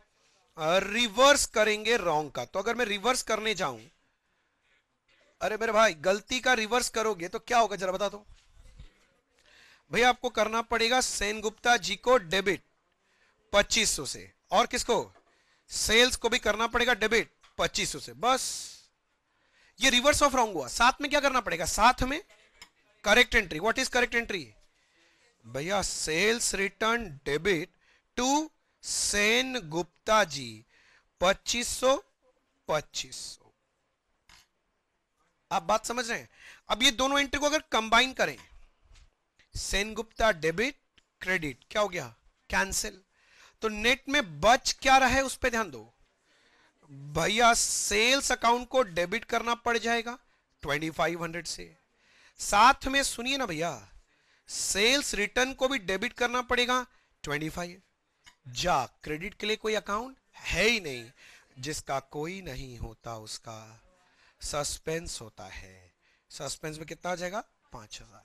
रिवर्स करेंगे रॉन्ग का। तो अगर मैं रिवर्स करने जाऊं, अरे मेरे भाई गलती का रिवर्स करोगे तो क्या होगा जरा बता दो। भैया आपको करना पड़ेगा सेन गुप्ता जी को डेबिट 2500 से, और किसको? सेल्स को भी करना पड़ेगा डेबिट 2500 से। बस ये रिवर्स ऑफ रॉन्ग हुआ। साथ में क्या करना पड़ेगा? साथ में correct entry. What is correct entry? भैया sales return debit to Sengupta ji 2500 2500। आप बात समझ रहे हैं? अब ये दोनों एंट्री को अगर कंबाइन करें, सेन गुप्ता डेबिट क्रेडिट, क्या हो गया? कैंसिल। तो नेट में बच क्या रहा है उस पर ध्यान दो। भैया सेल्स अकाउंट को डेबिट करना पड़ जाएगा 2500 से, साथ में सुनिए ना भैया, सेल्स रिटर्न को भी डेबिट करना पड़ेगा 25। जा क्रेडिट के लिए कोई अकाउंट है ही नहीं, जिसका कोई नहीं होता उसका सस्पेंस होता है। सस्पेंस में कितना आ जाएगा? 5000।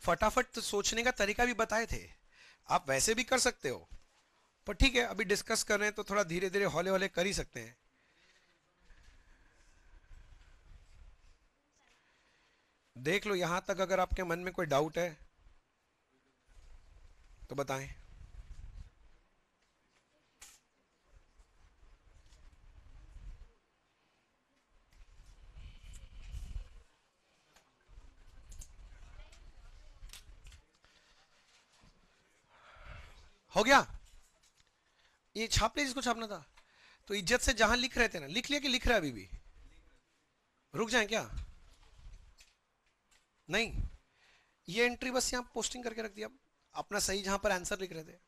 फटाफट तो सोचने का तरीका भी बताए थे, आप वैसे भी कर सकते हो, पर ठीक है अभी डिस्कस कर रहे हैं तो थोड़ा धीरे धीरे हौले हौले कर ही सकते हैं। देख लो यहां तक, अगर आपके मन में कोई डाउट है तो बताएं। हो गया? ये छाप ले जिसको छापना था। तो इज्जत से जहां लिख रहे थे ना, लिख लिया कि लिख रहा है अभी भी? रुक जाएं क्या? नहीं, ये एंट्री बस यहां पोस्टिंग करके रख दिया, अपना सही जहां पर आंसर लिख रहे थे।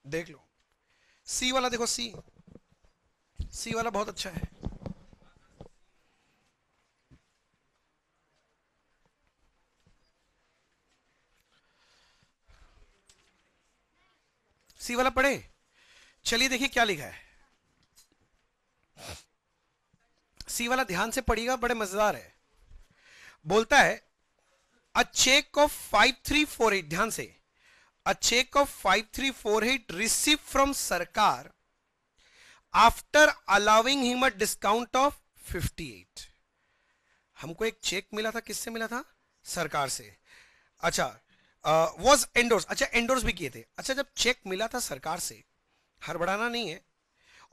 देख लो सी वाला, देखो सी, सी वाला बहुत अच्छा है। सी वाला पढ़े? चलिए देखिए क्या लिखा है। सी वाला ध्यान से पढ़िएगा, बड़े मजेदार है। बोलता है अ चेक ऑफ 5348, ध्यान से, अ चेक ऑफ 5348 रिसीव फ्रॉम सरकार after allowing him a discount of 58। हमको एक चेक मिला था, किससे मिला था? सरकार से। अच्छा, वॉज एंडोर्स, अच्छा एंडोर्स भी किए थे। अच्छा जब चेक मिला था सरकार से, हड़बड़ाना नहीं है,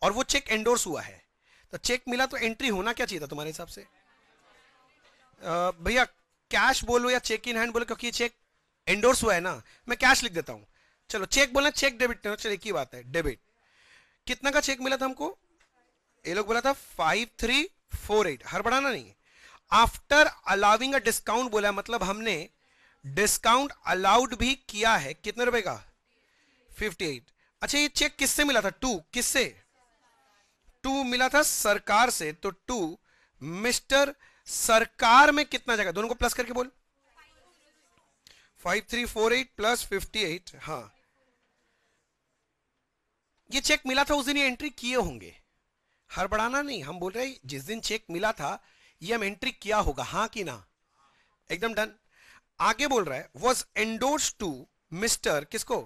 और वो चेक एंडोर्स हुआ है, तो चेक मिला तो एंट्री होना क्या चाहिए था तुम्हारे हिसाब से? भैया कैश बोलो या चेक इन हैंड बोलो, क्योंकि ये चेक एंडोर्स हुआ है ना, मैं कैश लिख देता हूं। चलो चेक बोलना, चेक डेबिट, चलो एक ही बात है, डेबिट। कितना का चेक मिला था हमको? ये लोग बोला था 5348, हड़बड़ाना नहीं। आफ्टर अलाउिंग अ डिस्काउंट बोला, मतलब हमने डिस्काउंट अलाउड भी किया है। कितने रुपए का? 58। अच्छा ये चेक किससे मिला था? टू, किससे? टू मिला था सरकार से, तो टू मिस्टर सरकार में कितना जाएगा? दोनों को प्लस करके बोल। 5348 प्लस 58, हाँ ये चेक मिला था उस दिन, ये एंट्री किए होंगे। हड़बड़ाना नहीं, हम बोल रहे हैं जिस दिन चेक मिला था ये हम एंट्री किया होगा, हाँ कि ना? एकदम डन। आगे बोल रहा है वॉज एंडोर्स टू मिस्टर, किसको?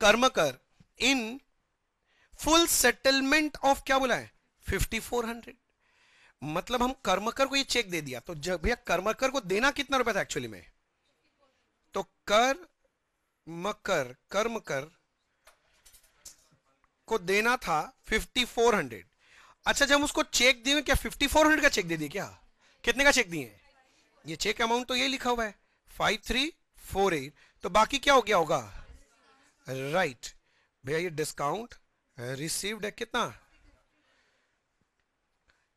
Karmakar, in full settlement of, क्या बोला है? 5400। मतलब हम कर्मकर को ये चेक दे दिया, तो जब भैया कर्मकर को देना कितना रुपया था एक्चुअली में? तो कर्मकर को देना था 5400। अच्छा जब हम उसको चेक दिए, क्या 5400 का चेक दे दिए क्या? कितने का चेक दिए? ये चेक अमाउंट तो ये लिखा हुआ है 5348, तो बाकी क्या हो गया होगा? राइट भैया ये डिस्काउंट रिसीव्ड है, कितना?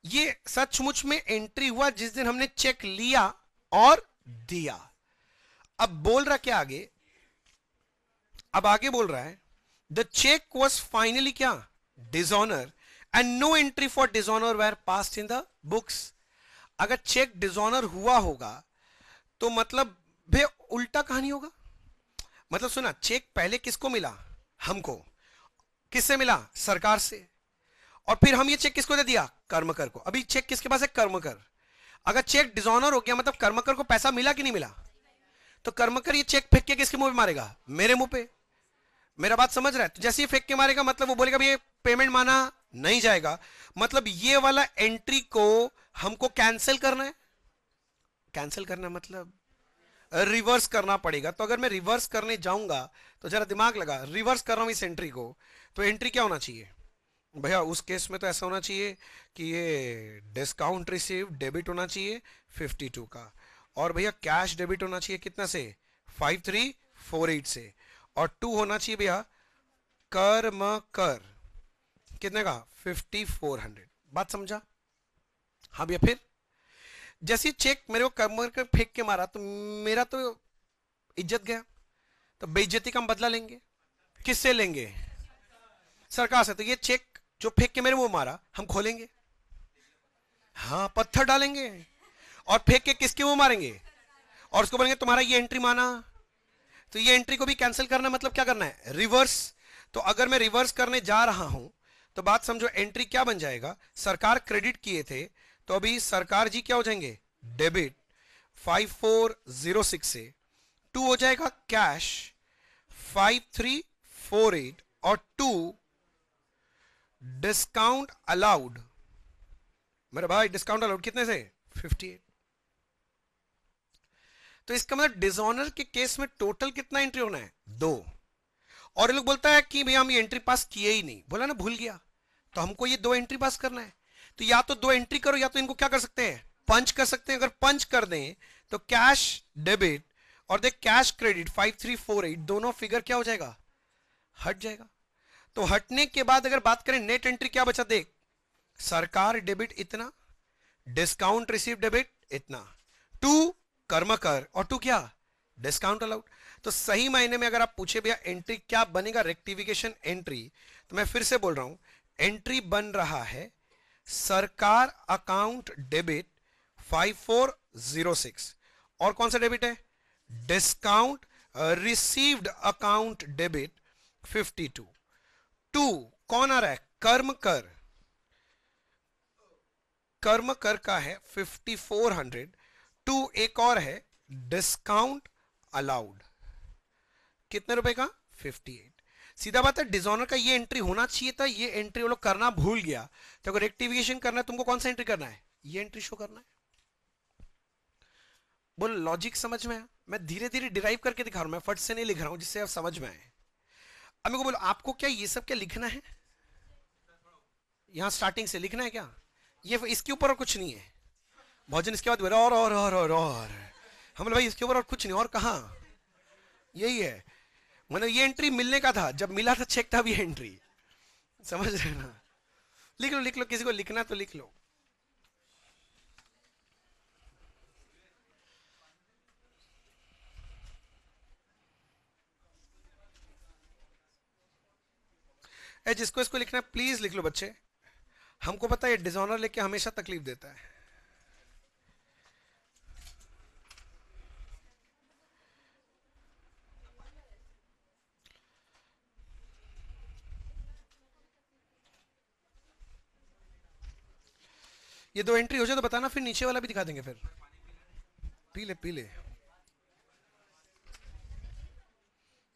ये सचमुच में एंट्री हुआ जिस दिन हमने चेक लिया और दिया। अब बोल रहा क्या आगे? अब आगे बोल रहा है द चेक वॉज फाइनली क्या? Dishonour and no entry for dishonour were passed in the books. अगर चेक डिसऑनर हुआ होगा तो मतलब भैया उल्टा कहानी होगा। मतलब सुना, चेक पहले किसको मिला? हमको किससे मिला? सरकार से। और फिर हम ये चेक किसको दे दिया? कर्मकर को। अभी चेक किसके पास है? कर्मकर। अगर चेक डिसऑनर हो गया मतलब कर्मकर को पैसा मिला कि नहीं मिला? तो कर्मकर ये चेक फेंक के किसके मुंह पे मारेगा? मेरे मुंह पे। मेरा बात समझ रहा है? तो जैसे ही फेंक के मारेगा मतलब वो बोलेगा ये पेमेंट माना नहीं जाएगा, मतलब ये वाला एंट्री को हमको कैंसिल करना है। कैंसिल करना मतलब रिवर्स करना पड़ेगा। तो अगर मैं रिवर्स करने जाऊंगा तो जरा दिमाग लगा, रिवर्स कर रहा हूं इस एंट्री को, तो एंट्री क्या होना चाहिए भैया? उस केस में तो ऐसा होना चाहिए कि ये डिस्काउंट रिसीव डेबिट होना चाहिए 52 का, और भैया कैश डेबिट होना चाहिए कितना से? 5348 से, और 2 होना चाहिए भैया कर्म कर कितने का? 5400। बात समझा? हाँ भैया। फिर जैसे चेक मेरे को कर्म कर फेंक के मारा तो मेरा तो इज्जत गया, तो बेइज्जती का हम बदला लेंगे। किससे लेंगे? सरकार से। तो ये चेक जो फेंक के मेरे मुंह मारा हम खोलेंगे, हाँ पत्थर डालेंगे, और फेंक के किसके मुंह मारेंगे? और उसको बोलेंगे तुम्हारा ये एंट्री माना। तो ये एंट्री को भी कैंसिल करना मतलब क्या करना है? रिवर्स। तो अगर मैं रिवर्स करने जा रहा हूं तो बात समझो, एंट्री क्या बन जाएगा? सरकार क्रेडिट किए थे तो अभी सरकार जी क्या हो जाएंगे? डेबिट 5406 से। 2 हो जाएगा कैश 5348, और 2 डिस्काउंट अलाउड। मेरे भाई डिस्काउंट अलाउड कितने से? 58। तो इसका मतलब डिसऑनर के केस में टोटल कितना एंट्री होना है? 2। और ये लोग बोलता है कि भैया हम ये एंट्री पास किए ही नहीं, बोला ना भूल गया, तो हमको ये 2 एंट्री पास करना है। तो या तो 2 एंट्री करो या तो इनको क्या कर सकते हैं? पंच कर सकते हैं। अगर पंच कर दें तो कैश डेबिट और देख कैश क्रेडिट 5348 दोनों फिगर क्या हो जाएगा? हट जाएगा। तो हटने के बाद अगर बात करें नेट एंट्री क्या बचा? देख सरकार डेबिट इतना, डिस्काउंट रिसीव डेबिट इतना, 2 कर्म कर, और 2 क्या? Discount allowed. तो सही मायने में अगर आप पूछे भैया एंट्री क्या बनेगा रेक्टिफिकेशन एंट्री, तो मैं फिर से बोल रहा हूं एंट्री बन रहा है सरकार अकाउंट डेबिट 5406, और कौन सा डेबिट है? Discount received account debit 52। 2 कौन आ रहा है? कर्म कर। कर्म कर का है 5400। 2 एक और है डिस्काउंट अलाउड, कितने रुपए का? 58। सीधा बात है डिसऑनर का ये एंट्री होना चाहिए था, ये एंट्री वो लोग करना भूल गया। तो अगर रेक्टिफिकेशन करना है तुमको कौन सा एंट्री करना है? ये एंट्री शो करना है। बोल लॉजिक समझ में आया? मैं धीरे धीरे डिराइव करके दिखा रहा हूं, मैं फट से नहीं लिख रहा हूं जिससे आप समझ में आए। अब मेरे को बोलो आपको क्या ये सब क्या लिखना है? यहां स्टार्टिंग से लिखना है क्या? ये इसके ऊपर और कुछ नहीं है। भोजन इसके बाद और हम बोले भाई इसके ऊपर और कुछ नहीं, और कहा? यही है। मतलब ये एंट्री मिलने का था, जब मिला था चेक था भी एंट्री। समझ रहे ना? लिख लो लिख लो, किसी को लिखना तो लिख लो। जिसको इसको लिखना है प्लीज लिख लो बच्चे। हमको पता है डिसऑनर लेके हमेशा तकलीफ देता है। ये 2 एंट्री हो जाए तो बताना, फिर नीचे वाला भी दिखा देंगे। फिर पी ले पी ले।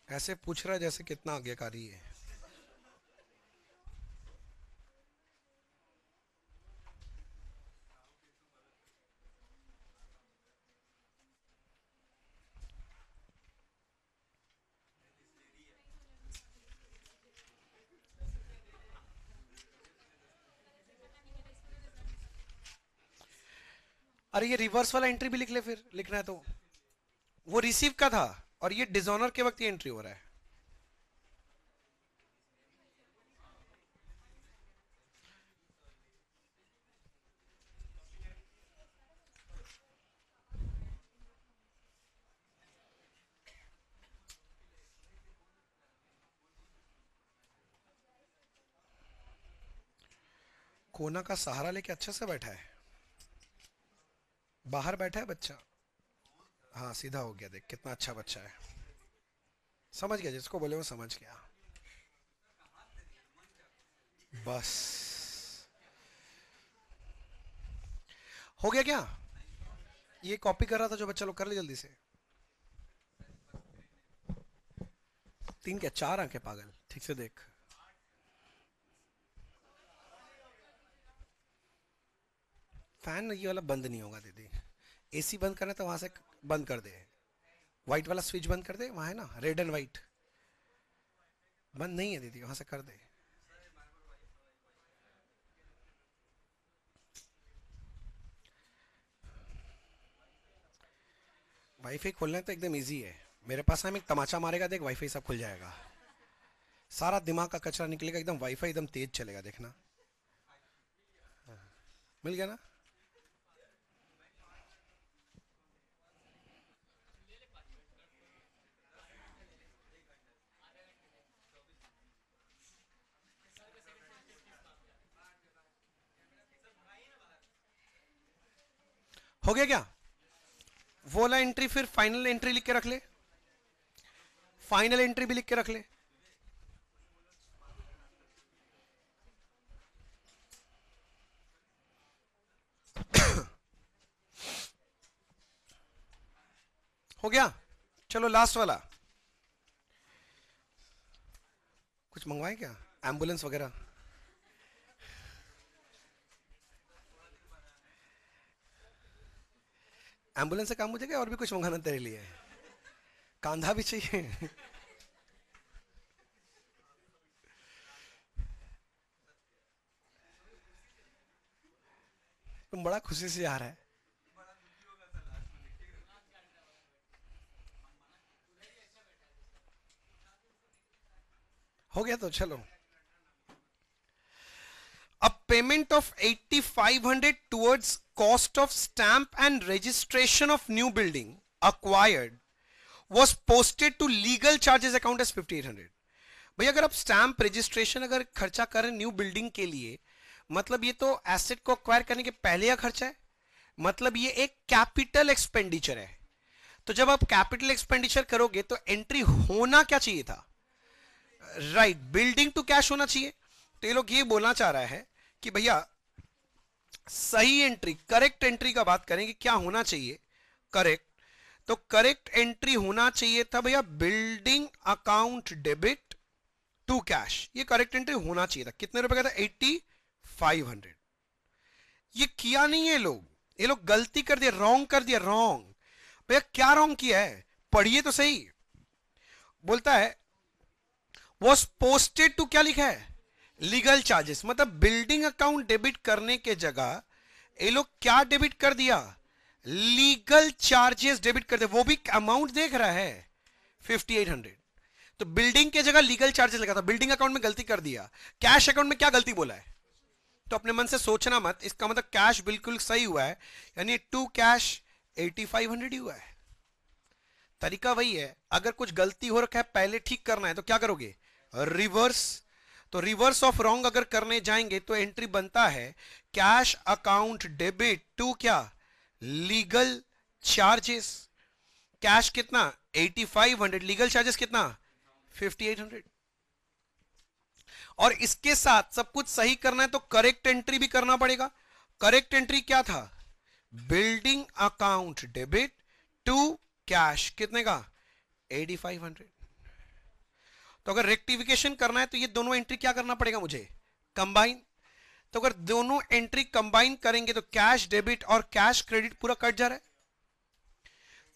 ऐसे पूछ रहा है जैसे कितना आज्ञाकारी है। अरे ये रिवर्स वाला एंट्री भी लिख ले, फिर लिखना है तो। वो रिसीव का था और ये डिसऑनर के वक्त ये एंट्री हो रहा है। कोना का सहारा लेके अच्छा से बैठा है, बाहर बैठा है बच्चा। हाँ सीधा हो गया, देख कितना अच्छा बच्चा है। समझ गया, जिसको बोले वो समझ गया। बस हो गया क्या? ये कॉपी कर रहा था जो बच्चा लोग, कर ले जल्दी से। तीन क्या, चार आंखें पागल, ठीक से देख। फैन ये वाला बंद नहीं होगा दीदी। एसी बंद करना तो वहां से बंद कर दे। व्हाइट वाला स्विच बंद कर दे, वहां है ना रेड एंड व्हाइट। बंद नहीं है दीदी, वहां से कर दे। वाईफाई खोलना है तो एकदम इजी है। मेरे पास हम एक तमाचा मारेगा, देख वाईफाई सब खुल जाएगा। सारा दिमाग का कचरा निकलेगा, एकदम वाईफाई एकदम तेज चलेगा, देखना। मिल गया ना? हो गया क्या? वो वाला एंट्री फिर फाइनल एंट्री लिख के रख ले। फाइनल एंट्री भी लिख के रख ले। हो गया? चलो लास्ट वाला। कुछ मंगवाए क्या, एम्बुलेंस वगैरह? एम्बुलेंस से काम हो जाएगा, और भी कुछ मंगाना तेरे लिए? कांधा भी चाहिए? तुम बड़ा खुशी से आ रहा है। हो गया तो चलो। A payment of 8500 towards cost of stamp and registration of new building acquired was posted to legal charges account as 5800। भैया अगर आप स्टैंप रजिस्ट्रेशन अगर खर्चा कर रहे हैं न्यू बिल्डिंग के लिए, मतलब ये तो एसेट को अक्वायर करने के पहले का खर्चा है, मतलब ये एक कैपिटल एक्सपेंडिचर है। तो जब आप कैपिटल एक्सपेंडिचर करोगे तो एंट्री होना क्या चाहिए था? राइट, बिल्डिंग टू कैश होना चाहिए। तो ये लोग ये बोलना चाह रहा है कि भैया सही एंट्री, करेक्ट एंट्री का बात करें कि क्या होना चाहिए करेक्ट। तो करेक्ट एंट्री होना चाहिए था भैया building account debit to cash. ये करेक्ट एंट्री होना चाहिए था। कितने रुपए का था? 8500। ये किया नहीं है लोग, ये लोग गलती कर दिया, रॉन्ग कर दिया, रॉन्ग। भैया क्या रॉन्ग किया है, पढ़िए तो सही। बोलता है वॉज पोस्टेड टू, क्या लिखा है? Legal charges. मतलब बिल्डिंग अकाउंट डेबिट करने के जगह ये लोग क्या डेबिट कर दिया? लीगल चार्जेस डेबिट कर दिया। वो भी अमाउंट देख रहा है 5800। तो बिल्डिंग के जगह लीगल चार्जेस लगा था, बिल्डिंग अकाउंट में गलती कर दिया। कैश अकाउंट में क्या गलती बोला है? तो अपने मन से सोचना मत, इसका मतलब कैश बिल्कुल सही हुआ है, यानी टू कैश 8500 ही हुआ है। तरीका वही है, अगर कुछ गलती हो रखा है पहले ठीक करना है तो क्या करोगे? रिवर्स। तो रिवर्स ऑफ रॉन्ग अगर करने जाएंगे तो एंट्री बनता है कैश अकाउंट डेबिट टू क्या? Legal charges. कैश कितना? 8500, लीगल चार्जेस कितना? 5800। और इसके साथ सब कुछ सही करना है तो करेक्ट एंट्री भी करना पड़ेगा। करेक्ट एंट्री क्या था? Building account debit to cash, कितने का? 8500। तो अगर रेक्टिफिकेशन करना है तो ये दोनों एंट्री क्या करना पड़ेगा मुझे? कंबाइन। तो अगर दोनों एंट्री कंबाइन करेंगे तो कैश डेबिट और कैश क्रेडिट पूरा कट जा रहा है।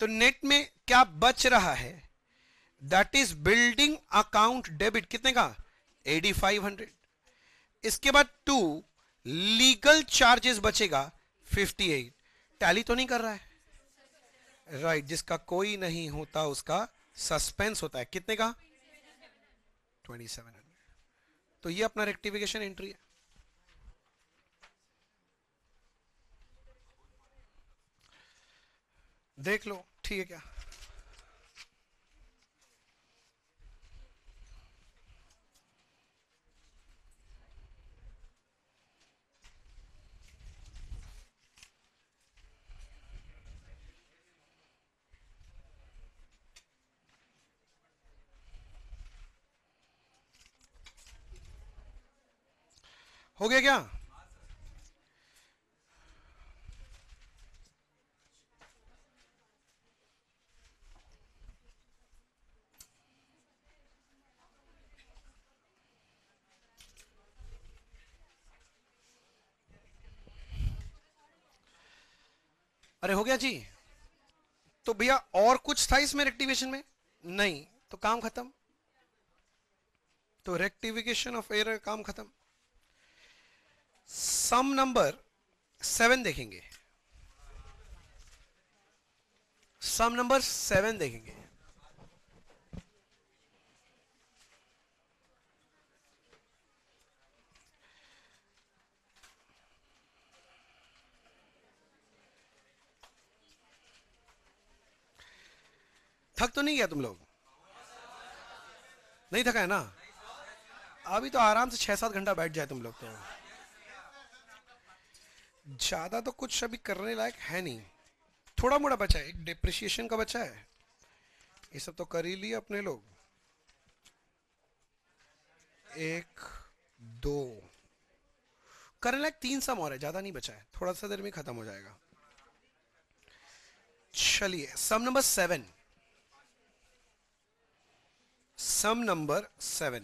तो नेट में क्या बच रहा है? That is building account debit, कितने का? 8500। इसके बाद टू लीगल चार्जेस बचेगा 58। टैली तो नहीं कर रहा है? राइट, जिसका कोई नहीं होता उसका सस्पेंस होता है। कितने का? 2700। तो ये अपना रेक्टिफिकेशन एंट्री है। देख लो ठीक है क्या? हो गया क्या? अरे हो गया जी। तो भैया और कुछ था इसमें रेक्टिफिकेशन में? नहीं, तो काम खत्म। तो रेक्टिफिकेशन ऑफ एरर, काम खत्म। सम नंबर 7 देखेंगे। सम नंबर 7 देखेंगे। थक तो नहीं गया तुम लोग? नहीं थका है ना? अभी तो आराम से 6-7 घंटा बैठ जाए तुम लोग तो। ज्यादा तो कुछ अभी करने लायक है नहीं। थोड़ा मोड़ा बचा है, एक डिप्रिसिएशन का बचा है। ये सब तो कर ही लिया अपने लोग। एक, दो, करने लायक 3 सम और है, ज्यादा नहीं बचा है, थोड़ा सा देर में खत्म हो जाएगा। चलिए सम नंबर 7। सम नंबर 7।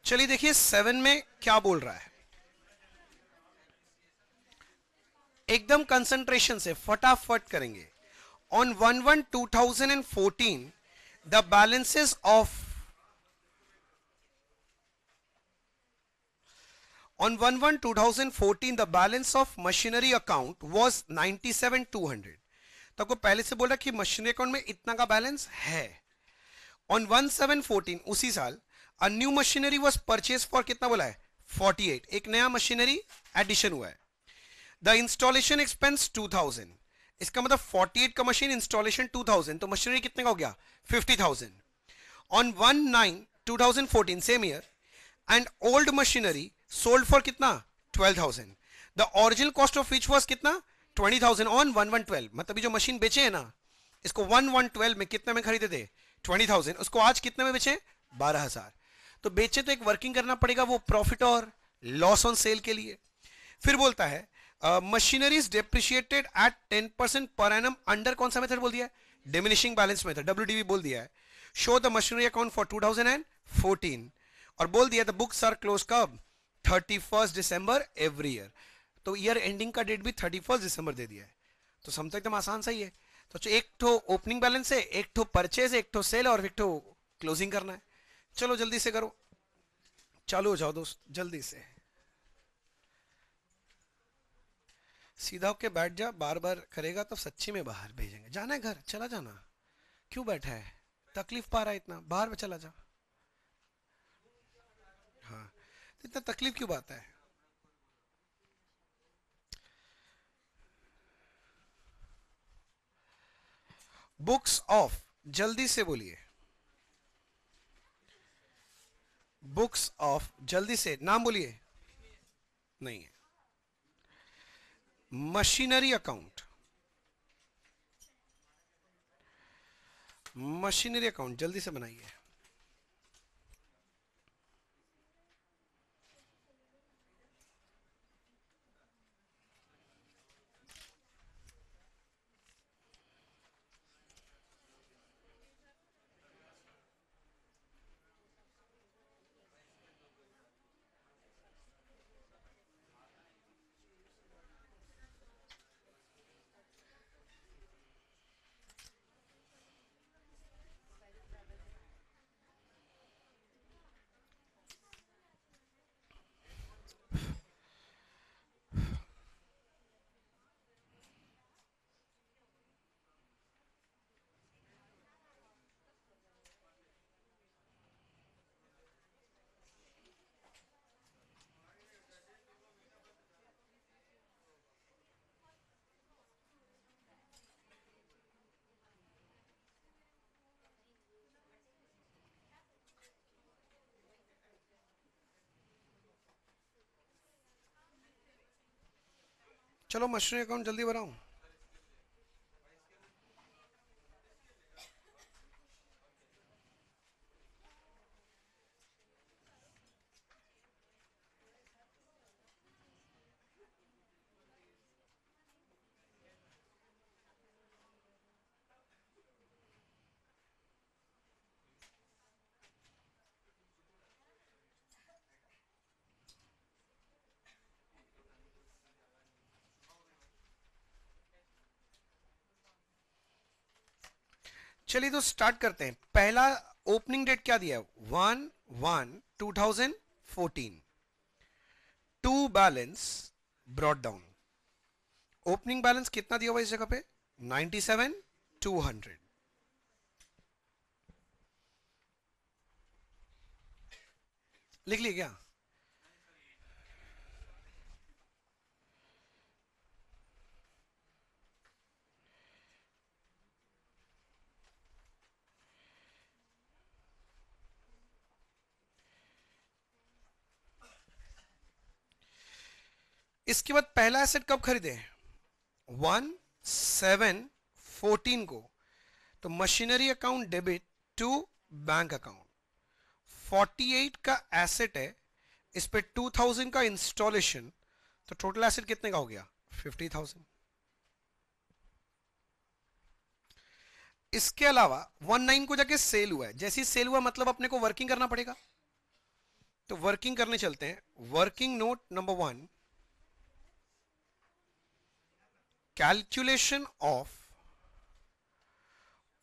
चलिए देखिए 7 में क्या बोल रहा है, एकदम कंसंट्रेशन से फटाफट करेंगे। On 1/1/2014 the balances of On 1/1/2014 the balance of machinery account was 97,200। तो आपको पहले से बोला कि मशीनरी अकाउंट में इतना का बैलेंस है। ऑन 1/7/14 उसी साल a new machinery was purchase for कितना बोला है? 48। एक नया मशीनरी एडिशन हुआ है। The installation expense 2000। इसका मतलब 48 का मशीन इंस्टॉलेशन 2000, तो मशीनरी कितने का हो गया? 50,000। On 1/9/2014 same year and old machinery sold for कितना? 12,000। The original cost of which was कितना? 20,000 ऑन 1/1/12। मतलब जो मशीन बेचे है ना, इसको 1/1/12 में कितने में खरीदे थे? 20,000। उसको आज कितने में बेचे? 12,000। तो बेचे तो एक वर्किंग करना पड़ेगा, वो प्रॉफिट और लॉस ऑन सेल के लिए। फिर बोलता है machinery is depreciated eight 10% per annum under कौन सा मेथड बोल दिया है? डिमिनिशिंग बैलेंस मेथड, डब्ल्यूडीबी बोल दिया है। Show the machinery account for 2014 और बोल दिया द बुक्स आर क्लोज कब? 31 दिसंबर एवरी ईयर। तो ईयर एंडिंग का डेट भी 31 दिसंबर दे दिया है। तो सम तो एकदम आसान सही है। तो एक ठो ओपनिंग बैलेंस है, एक ठो परचेज, एक ठो सेल और एक ठो क्लोजिंग करना है। चलो जल्दी से करो, चालू हो जाओ दोस्त जल्दी से। सीधा होके बैठ जा, बार बार करेगा तो सच्ची में बाहर भेजेंगे। जाना है घर, चला जाना। क्यों बैठा है? तकलीफ पा रहा है इतना, बाहर चला जा। हाँ, तो इतना तकलीफ क्यों पाता है? बुक्स ऑफ, जल्दी से बोलिए। बुक्स ऑफ, जल्दी से नाम बोलिए। नहीं है। मशीनरी अकाउंट, मशीनरी अकाउंट जल्दी से बनाइए। चलो मशीनरी अकाउंट जल्दी बनाओ। चलिए तो स्टार्ट करते हैं। पहला ओपनिंग डेट क्या दिया है? 1/1/2014। To balance brought down. Opening balance कितना दिया हुआ इस जगह पे? 97,200। लिख लिया क्या? इसके बाद पहला एसेट कब खरीदे? 1/7/14 को। तो machinery account debit to bank account. 48 का एसेट है, इस पे 2000 का इंस्टॉलेशन, तो टोटल एसेट कितने का हो गया? 50,000। इसके अलावा 19 को जाके सेल हुआ है। जैसे ही सेल हुआ मतलब अपने को वर्किंग करना पड़ेगा, तो वर्किंग करने चलते हैं। Working note number 1, calculation of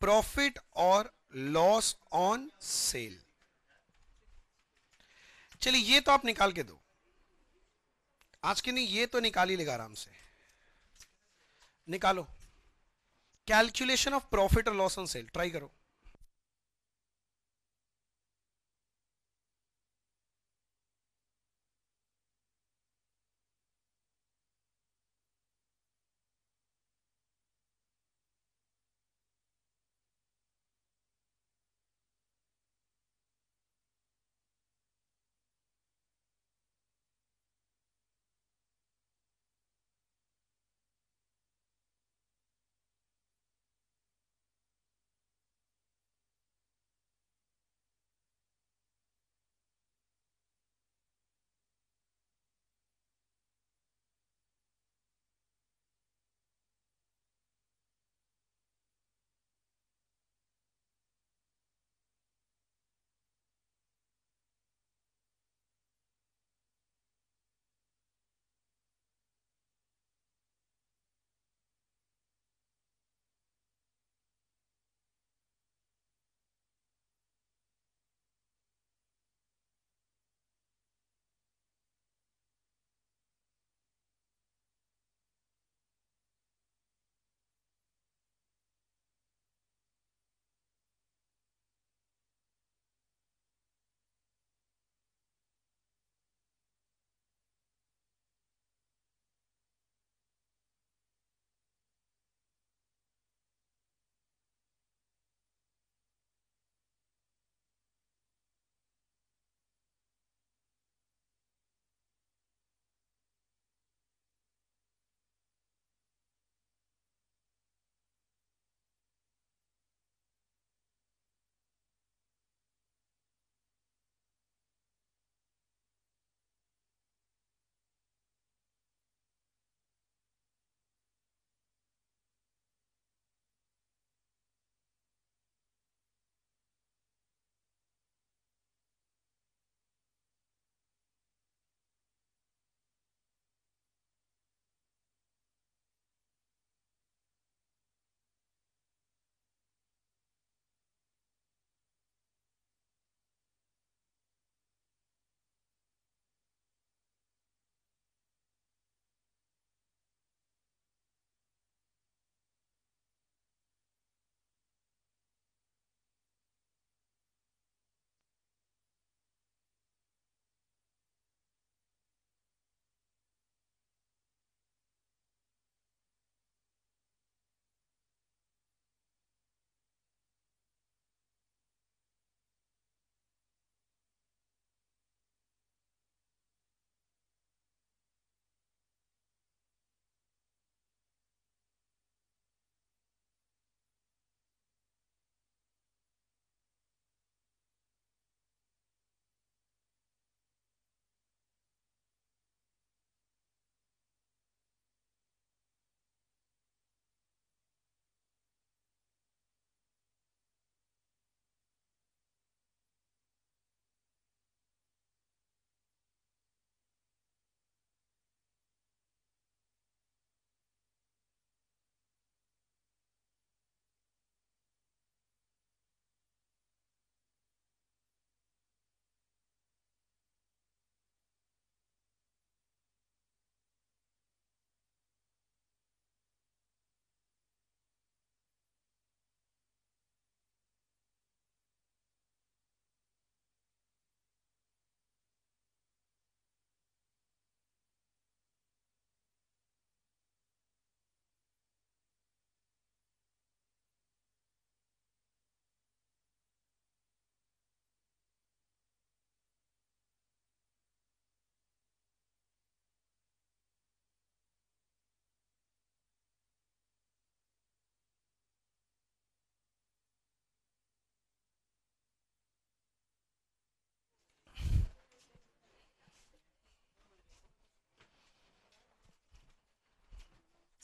profit और लॉस ऑन सेल। चलिए ये तो आप निकाल के दो, आज के नहीं, ये तो निकाल ही लेगा आराम से। निकालो कैलकुलेशन ऑफ प्रॉफिट और लॉस ऑन सेल, ट्राई करो।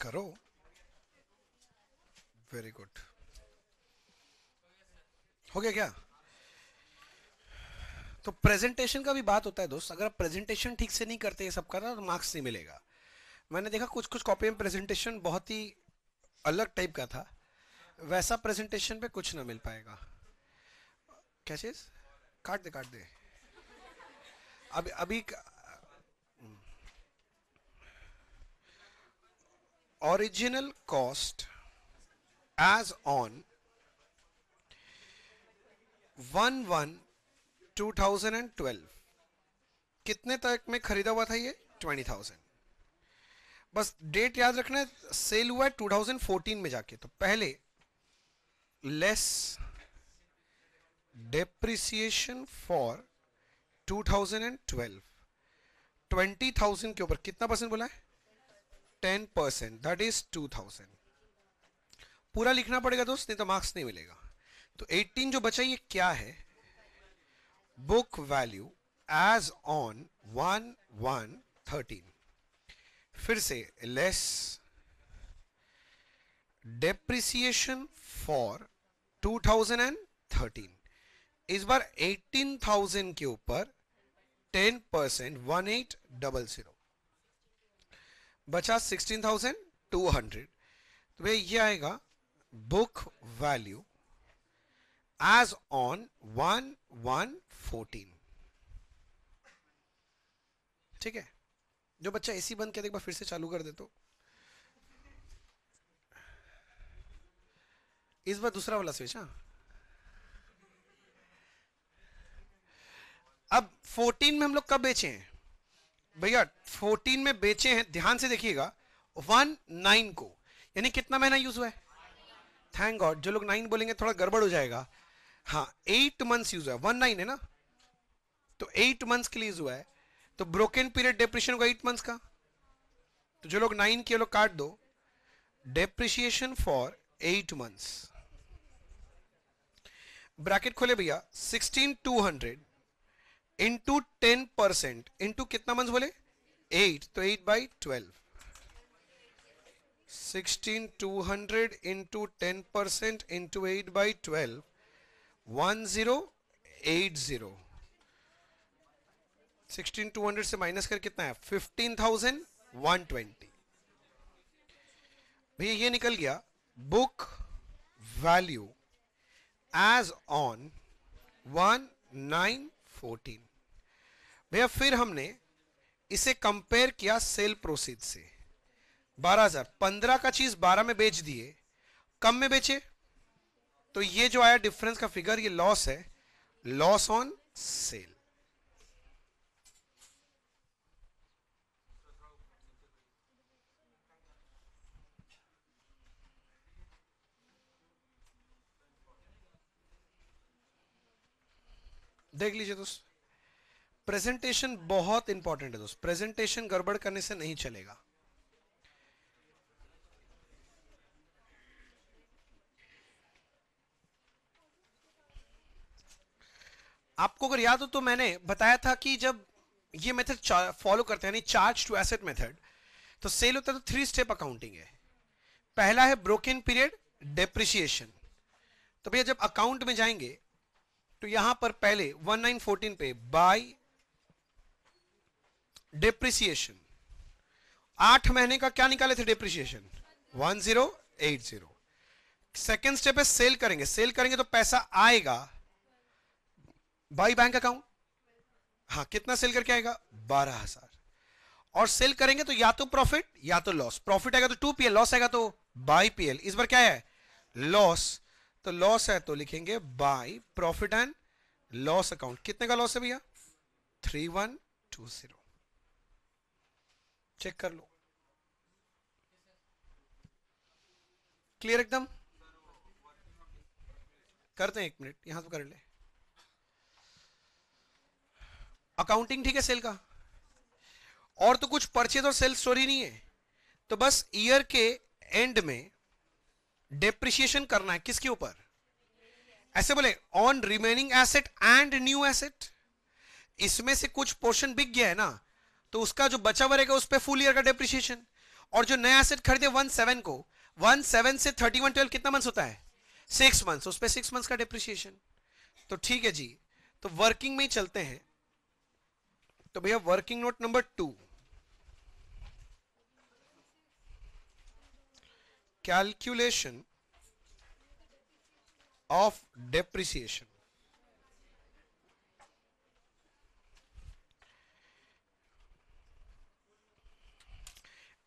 करो, वेरी गुड। हो गया क्या? तो प्रेजेंटेशन का भी बात होता है दोस्त, अगर आप प्रेजेंटेशन ठीक से नहीं करते ये सब करना तो मार्क्स नहीं मिलेगा। मैंने देखा कुछ कुछ कॉपी में प्रेजेंटेशन बहुत ही अलग टाइप का था, वैसा प्रेजेंटेशन पे कुछ ना मिल पाएगा। क्या चीज? काट दे काट दे। अभी अभी ओरिजिनल कॉस्ट एज ऑन 1/1/2012 कितने तक में खरीदा हुआ था ये? 20,000। बस डेट याद रखना है, सेल हुआ है 2014 में जाके, तो पहले लेस डेप्रिसिएशन फॉर 2012, 20,000 के ऊपर कितना परसेंट बोला है? 10%, दैट इज 2,000। पूरा लिखना पड़ेगा दोस्त, नहीं तो मार्क्स नहीं मिलेगा। तो 18 जो बचा ये क्या है? बुक वैल्यू एज ऑन 1/1/13, फिर से लेस डेप्रिसिएशन फॉर 2013, इस बार 18,000 के ऊपर 10%, 1800, बचा 16,200। तो भाई ये आएगा बुक वैल्यू एज ऑन 1/1/14। ठीक है? जो बच्चा एसी बंद किया एक बार फिर से चालू कर दे तो। इस बार दूसरा वाला स्विच। हाँ, अब 14 में हम लोग कब बेचे हैं भैया? 14 में बेचे हैं, ध्यान से देखिएगा, 19 को, यानी कितना महीना यूज हुआ है? थैंक गॉड, जो लोग 9 बोलेंगे थोड़ा गड़बड़ हो जाएगा। हाँ, 8 मंथ्स यूज हुआ है, 19 है ना, तो 8 मंथ्स के लिए यूज हुआ है। तो ब्रोकन पीरियड डेप्रिशिएशन होगा 8 मंथ्स का। तो जो लोग 9 के लोग काट दो, डेप्रिशिएशन फॉर 8 मंथ्स, ब्रैकेट खोले भैया, 16,200 इंटू 10% इंटू कितना मंथ्स बोले? 8, तो 8/12, 16,200 इंटू 10% इंटू 8/12, 1080। 16,200 से माइनस कर कितना है? 15,120। भैया ये निकल गया बुक वैल्यू एज ऑन 1/9/14। भैया फिर हमने इसे कंपेयर किया सेल प्रोसीड से। 12,000, 15 का चीज 12 में बेच दिए, कम में बेचे, तो ये जो आया डिफरेंस का फिगर, ये लॉस है, लॉस ऑन सेल। देख लीजिए दोस्त, प्रेजेंटेशन बहुत इंपॉर्टेंट है दोस्त, प्रेजेंटेशन गड़बड़ करने से नहीं चलेगा। आपको अगर याद हो तो मैंने बताया था कि जब ये मेथड फॉलो करते हैं, यानी चार्ज टू एसेट मेथड, तो सेल होता है तो 3 स्टेप अकाउंटिंग है। पहला है ब्रोकन पीरियड डेप्रिसिएशन। तो भैया जब अकाउंट में जाएंगे तो यहां पर पहले 1914 पे बाय डेप्रिसिएशन, 8 महीने का क्या निकाले थे डेप्रिसिएशन? 1080। सेकेंड स्टेप है सेल करेंगे, सेल करेंगे तो पैसा आएगा बाय बैंक अकाउंट। हाँ, कितना सेल करके आएगा? 12,000। और सेल करेंगे तो या तो प्रॉफिट या तो लॉस, प्रॉफिट आएगा तो 2PL, लॉस आएगा तो बाय PL। इस बार क्या है? लॉस, तो लॉस है तो लिखेंगे by profit and loss account. कितने का लॉस है भैया? 3120। चेक कर लो, क्लियर एकदम? करते हैं 1 मिनट, यहां तो कर ले। अकाउंटिंग ठीक है सेल का, और तो कुछ परचेज और सेल स्टोरी नहीं है। तो बस ईयर के एंड में डेप्रिसिएशन करना है, किसके ऊपर? ऐसे बोले on remaining asset and new asset. इसमें से कुछ पोर्शन बिक गया है ना, तो उसका जो बचा हुआ रहेगा उस पर फुल ईयर का डेप्रिसिएशन, और जो नया एसेट खरीदे 17 को, 17 से 3112 कितना मंथ्स होता है? 6 मंथ्स, उस पे 6 मंथ्स का डिप्रिसिएशन। तो ठीक है जी, तो वर्किंग में ही चलते हैं। तो भैया working note number 2, calculation of depreciation.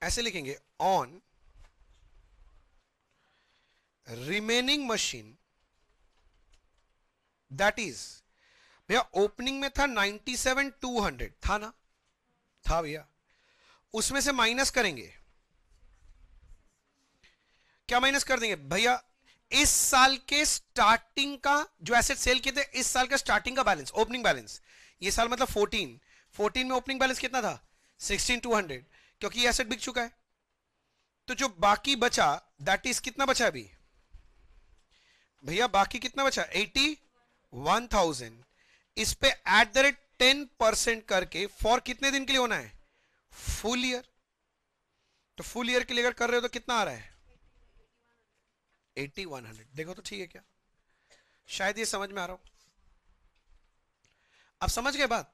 ऐसे लिखेंगे, on remaining machine that is, भैया ओपनिंग में था 97,200 था ना, था भैया, उसमें से माइनस करेंगे, क्या माइनस कर देंगे भैया? इस साल के स्टार्टिंग का जो एसेट सेल किए थे, इस साल का स्टार्टिंग का बैलेंस, ओपनिंग बैलेंस, ये साल मतलब 14 में ओपनिंग बैलेंस कितना था? 16,200, क्योंकि ये एसेट बिक चुका है। तो जो बाकी बचा दैट इज कितना बचा अभी भैया? बाकी कितना बचा? 81,000। इस पे एट द रेट 10% करके फॉर कितने दिन के लिए होना है? Full year. तो फुल ईयर के लिए अगर कर रहे हो तो कितना आ रहा है? 8100। देखो तो ठीक है क्या? शायद ये समझ में आ रहा हो। अब समझ गए बात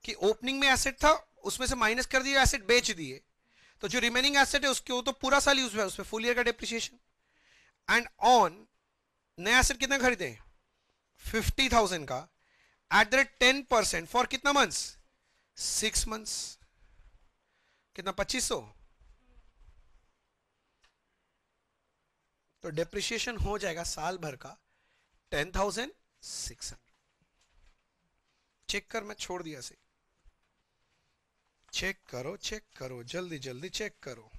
कि ओपनिंग में एसेट था, उसमें से माइनस कर दिया, एसेट बेच दिए, तो जो रिमेनिंग एसेट है उसके वो तो पूरा साल यूज हुआ है, उसमें फुल ईयर का डेप्रिसिएशन। एंड ऑन नया एसेट कितना खरीदे? 50,000 का, एट द रेट 10% फॉर कितना मंथ्स? 6 मंथ्स। कितना? 2500। तो डेप्रिसिएशन हो जाएगा साल भर का 10,600। चेक कर, मैं छोड़ दिया से, चेक करो, चेक करो, जल्दी जल्दी चेक करो।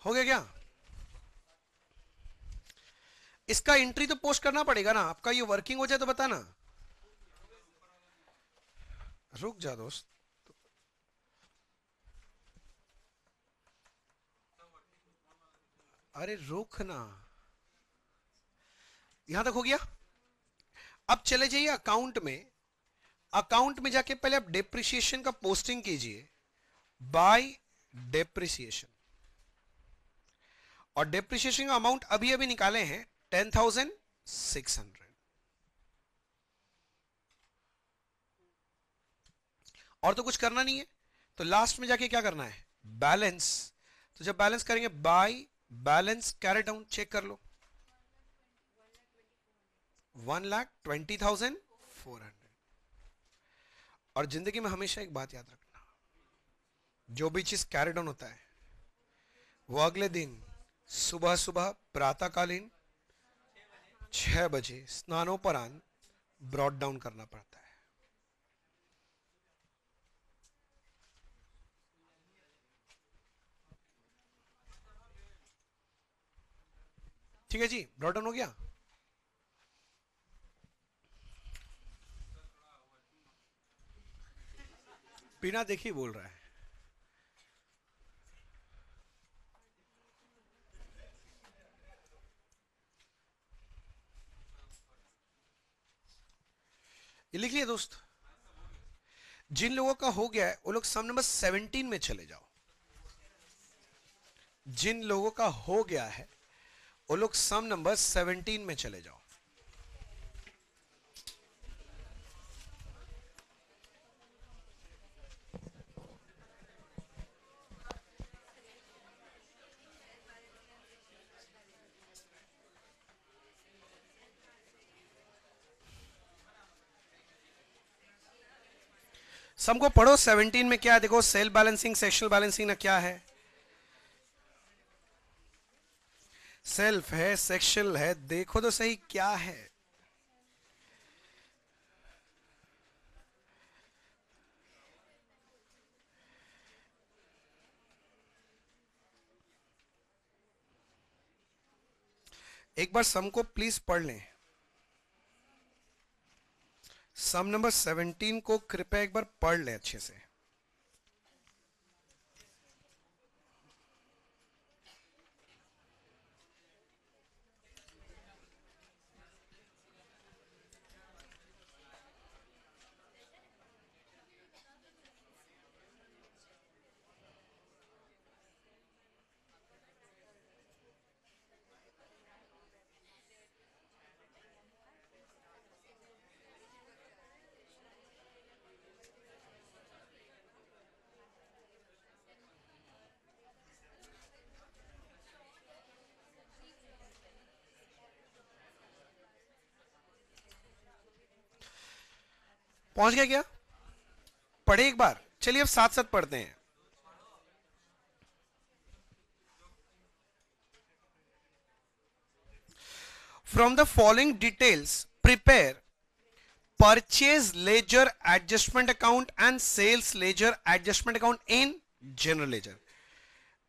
हो गया क्या? इसका एंट्री तो पोस्ट करना पड़ेगा ना, आपका ये वर्किंग हो जाए तो बता ना। रुक जा दोस्त, अरे रुक ना, यहां तक हो गया। अब चले जाइए अकाउंट में, अकाउंट में जाके पहले आप डेप्रिसिएशन का पोस्टिंग कीजिए, बाय डेप्रिसिएशन, और डेप्रिसिएशन का अमाउंट अभी अभी निकाले हैं 10,600। और तो कुछ करना नहीं है, तो लास्ट में जाके क्या करना है? बैलेंस। तो जब बैलेंस करेंगे, by balance carry down, check कर लो, 1,20,400। और जिंदगी में हमेशा एक बात याद रखना, जो भी चीज कैरी डाउन होता है वो अगले दिन सुबह सुबह प्रातःकालीन 6 बजे स्नानोपरांत ब्रॉड डाउन करना पड़ता है। ठीक है जी, ब्रॉड डाउन हो गया। बिना देखे बोल रहा है। ये लिख लिया दोस्त? जिन लोगों का हो गया है वो लोग सम नंबर 17 में चले जाओ। जिन लोगों का हो गया है वो लोग सम नंबर 17 में चले जाओ। सबको पढ़ो 17 में क्या है, देखो सेल बैलेंसिंग, सेक्शनल बैलेंसिंग ना क्या है, सेल्फ है, सेक्शनल है, देखो तो सही क्या है। एक बार सम को प्लीज पढ़ लें, सम नंबर 17 को कृपया एक बार पढ़ लें अच्छे से। पहुंच गया क्या? पढ़े एक बार, चलिए अब साथ साथ पढ़ते हैं. From the following details, prepare purchase ledger adjustment account and sales ledger adjustment account in general ledger.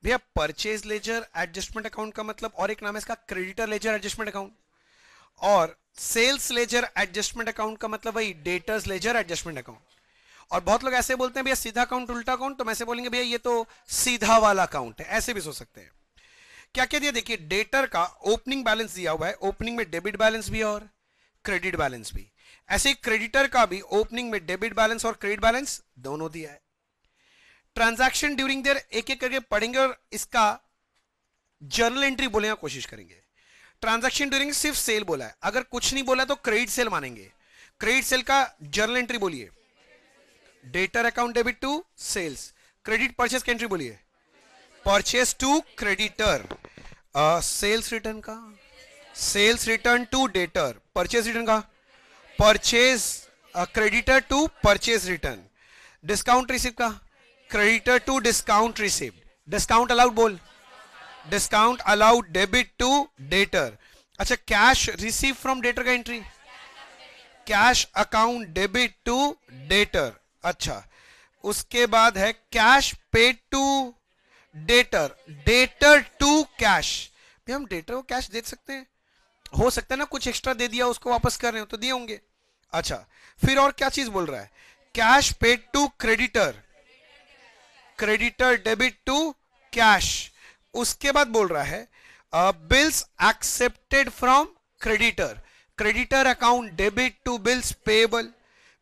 भैया परचेज लेजर एडजस्टमेंट अकाउंट का मतलब और एक नाम है इसका क्रेडिटर लेजर एडजस्टमेंट अकाउंट, और सेल्स लेजर एडजस्टमेंट अकाउंट का मतलब वही डेटर्स लेजर एडजस्टमेंट अकाउंट. और बहुत लोग ऐसे बोलते हैं भैया सीधा अकाउंट उल्टा अकाउंट, तो मैं ऐसे बोलेंगे भैया ये तो सीधा वाला अकाउंट है, ऐसे भी सोच सकते हैं. क्या क्या दिया देखिए, डेटर का ओपनिंग बैलेंस दिया हुआ है, ओपनिंग में डेबिट बैलेंस भी है और क्रेडिट बैलेंस भी. ऐसे ही क्रेडिटर का भी ओपनिंग में डेबिट बैलेंस और क्रेडिट बैलेंस दोनों दिया है. ट्रांजैक्शन ड्यूरिंग देयर एक एक करके पढ़ेंगे और इसका जर्नल एंट्री बोलने की कोशिश करेंगे. ट्रांजैक्शन ड्यूरिंग सिर्फ सेल बोला है, अगर कुछ नहीं बोला तो क्रेडिट सेल मानेंगे. क्रेडिट सेल का जर्नल एंट्री बोलिए, debtor account debit to sales. Credit purchase की एंट्री बोलिए, purchase to creditor. Sales return का sales return to debtor, purchase return का purchase creditor to purchase return. Discount receive का creditor to discount receive. Discount allowed बोल, discount allowed debit to debtor. अच्छा, cash receive from debtor का entry, cash account debit to debtor. अच्छा, उसके बाद है cash paid to debtor, debtor to cash. भी हम डेटर को कैश दे सकते हैं, हो सकता है ना कुछ एक्स्ट्रा दे दिया उसको वापस कर रहे हो तो दिए होंगे. अच्छा, फिर और क्या चीज बोल रहा है, cash paid to creditor, creditor debit to cash. उसके बाद बोल रहा है bills accepted from creditor, creditor account debit to bills payable,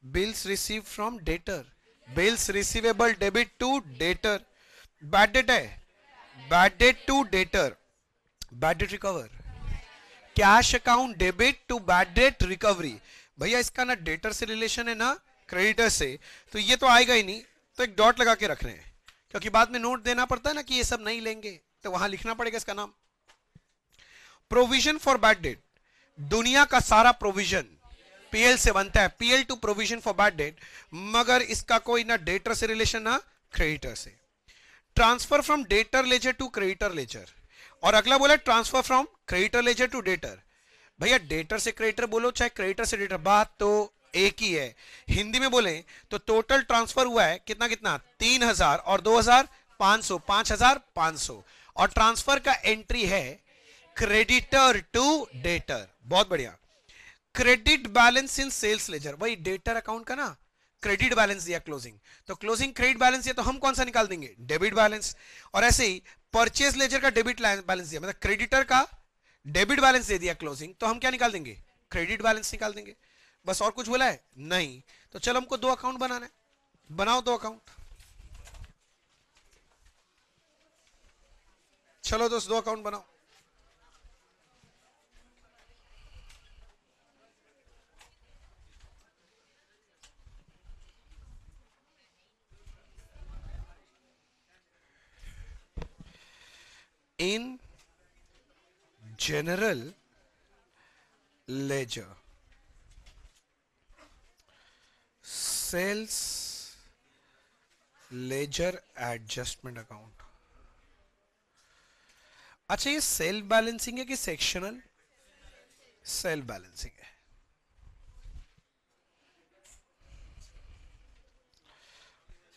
bills receive from debtor, bills receivable debit to debtor. Bad debt है, bad debt to debtor, bad debt recover, cash account debit to bad debt recovery. भैया इसका ना debtor से relation है ना creditor से, तो ये तो आएगा ही नहीं, तो एक डॉट लगा के रख रहे हैं, क्योंकि बाद में नोट देना पड़ता है ना कि ये सब नहीं लेंगे, तो वहां लिखना पड़ेगा इसका नाम. प्रोविजन फॉर बैड डेट, दुनिया का सारा प्रोविजन पीएल से बनता है, PL to provision for bad debt, मगर इसका कोई ना डेटर से रिलेशन ना क्रेडिटर से. Transfer from debtor ledger to creditor ledger, और अगला बोला transfer from creditor ledger to debtor. भैया डेटर से क्रेडिटर बोलो चाहे क्रेडिटर से डेटर, बात तो एक ही है. हिंदी में बोले तो टोटल ट्रांसफर हुआ है कितना कितना, 3000 और 2000 500, 5500. और ट्रांसफर का एंट्री है क्रेडिटर टू डेटर. बहुत बढ़िया. Credit balance in sales ledger, वही डेटर अकाउंट का ना क्रेडिट बैलेंस दिया क्लोजिंग, तो क्लोजिंग क्रेडिट बैलेंस दिया तो हम कौन सा निकाल देंगे, डेबिट बैलेंस. और ऐसे ही परचेज लेजर का डेबिट बैलेंस दिया, मतलब क्रेडिटर का डेबिट बैलेंस दे दिया क्लोजिंग, तो हम क्या निकाल देंगे, क्रेडिट बैलेंस निकाल देंगे. बस और कुछ बोला है नहीं, तो चलो हमको दो अकाउंट बनाना है, बनाओ दो अकाउंट. चलो दोस्त दो अकाउंट बनाओ. In general ledger, sales ledger adjustment account. अच्छा, ये सेल्फ बैलेंसिंग है कि सेक्शनल? सेल्फ बैलेंसिंग है.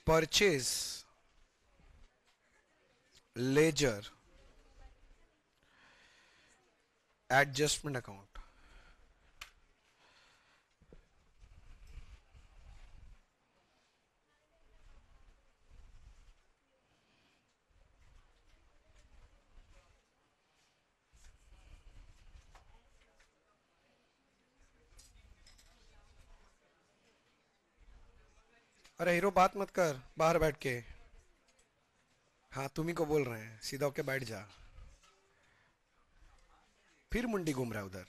Purchase laser adjustment account. अरे हीरो बात मत कर बाहर बैठ के. हाँ तुम्ही को बोल रहे हैं, सीधा होके बैठ जा, फिर मुंडी घूम रहा है उधर.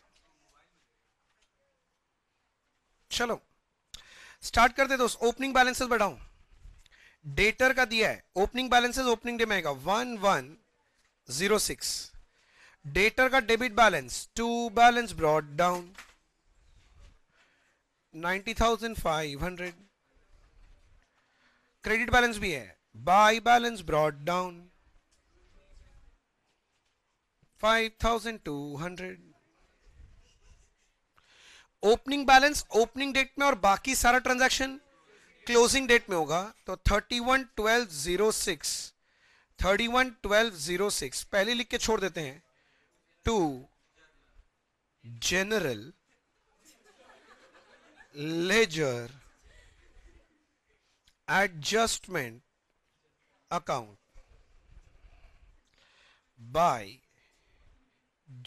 चलो स्टार्ट करते दोस्त. ओपनिंग बैलेंसेस बढ़ाऊं, डेटर का दिया है ओपनिंग बैलेंसेस, ओपनिंग डे में आएगा 1106. डेटर का debit balance to balance brought down, 90,500. Credit balance भी है, by balance brought down 5,200. Opening balance opening date में और बाकी सारा ट्रांजैक्शन क्लोजिंग डेट में होगा, तो 31/12/06, 31/12/06 पहले लिख के छोड़ देते हैं. To general ledger adjustment account by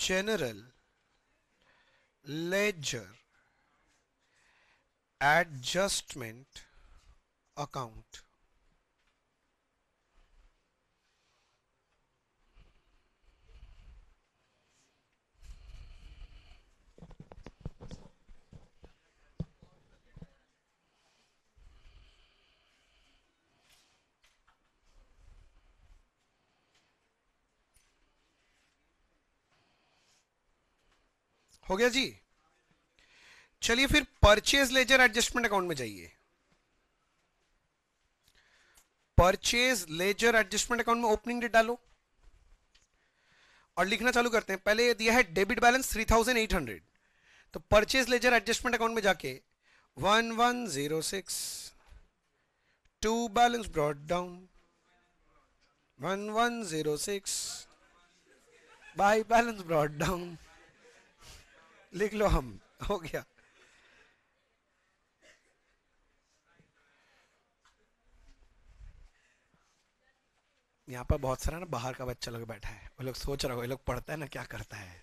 general ledger adjustment account. हो गया जी. चलिए फिर परचेज लेजर एडजस्टमेंट अकाउंट में जाइए. परचेज लेजर एडजस्टमेंट अकाउंट में ओपनिंग डेट डालो और लिखना चालू करते हैं. पहले दिया है डेबिट बैलेंस 3,800, तो परचेज लेजर एडजस्टमेंट अकाउंट में जाके 1106, to balance brought down 1106, by balance brought down लिख लो. हम हो गया. यहाँ पर बहुत सारा ना बाहर का बच्चा लोग बैठा है, वो लोग सोच रहा हो ये लोग पढ़ता है ना क्या करता है.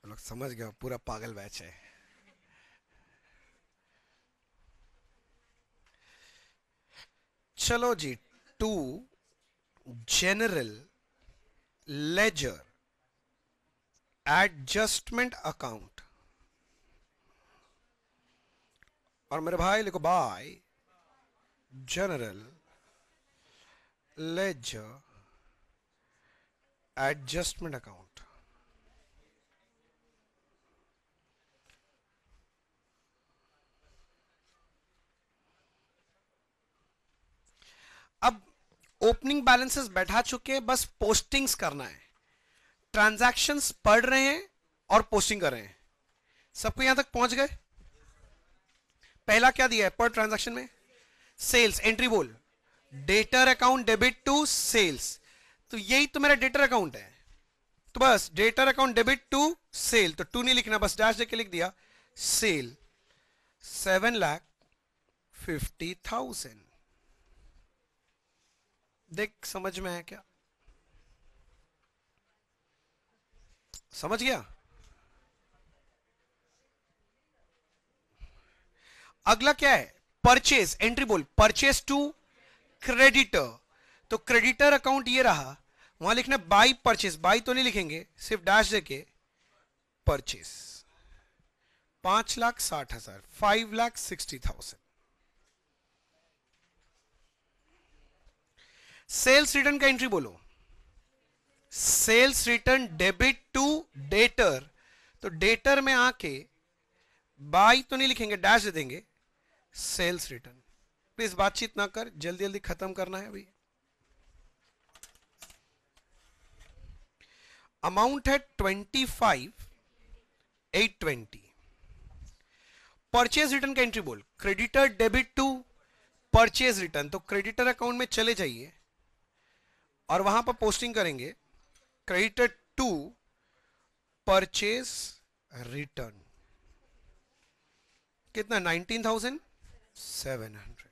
वो लोग समझ गए पूरा पागल बैच है. चलो जी. To general ledger adjustment account, और मेरे भाई लिखो by general ledger adjustment account. अब ओपनिंग बैलेंसेस बैठा चुके हैं, बस पोस्टिंग्स करना है. ट्रांजैक्शंस पढ़ रहे हैं और पोस्टिंग कर रहे हैं. सबको यहां तक पहुंच गए. पहला क्या दिया है पर ट्रांजैक्शन में? सेल्स. एंट्री बोल. Debtor account debit to sales, तो यही तो मेरा डेटर अकाउंट है. तो बस debtor account debit to sale, तो टू नहीं लिखना, बस डैश देके लिख दिया सेल 7,50,000. देख समझ में है क्या? समझ गया? अगला क्या है? परचेज. एंट्री बोल. परचेज टू क्रेडिटर, तो क्रेडिटर अकाउंट ये रहा, वहां लिखना बाई परचेज. बाई तो नहीं लिखेंगे, सिर्फ डैश देके परचेज 5,60,000, 5,60,000. सेल्स रिटर्न का एंट्री बोलो. Sales return debit to debtor, तो डेटर में आके बाई तो नहीं लिखेंगे, डैश दे देंगे सेल्स रिटर्न. प्लीज बातचीत ना कर, जल्दी जल्दी खत्म करना है अभी. अमाउंट है 25,820. परचेज रिटर्न का एंट्री बोल. Creditor debit to purchase return, तो क्रेडिटर अकाउंट में चले जाइए और वहां पर पोस्टिंग करेंगे क्रेडिटर टू परचेज रिटर्न. कितना? 19,700.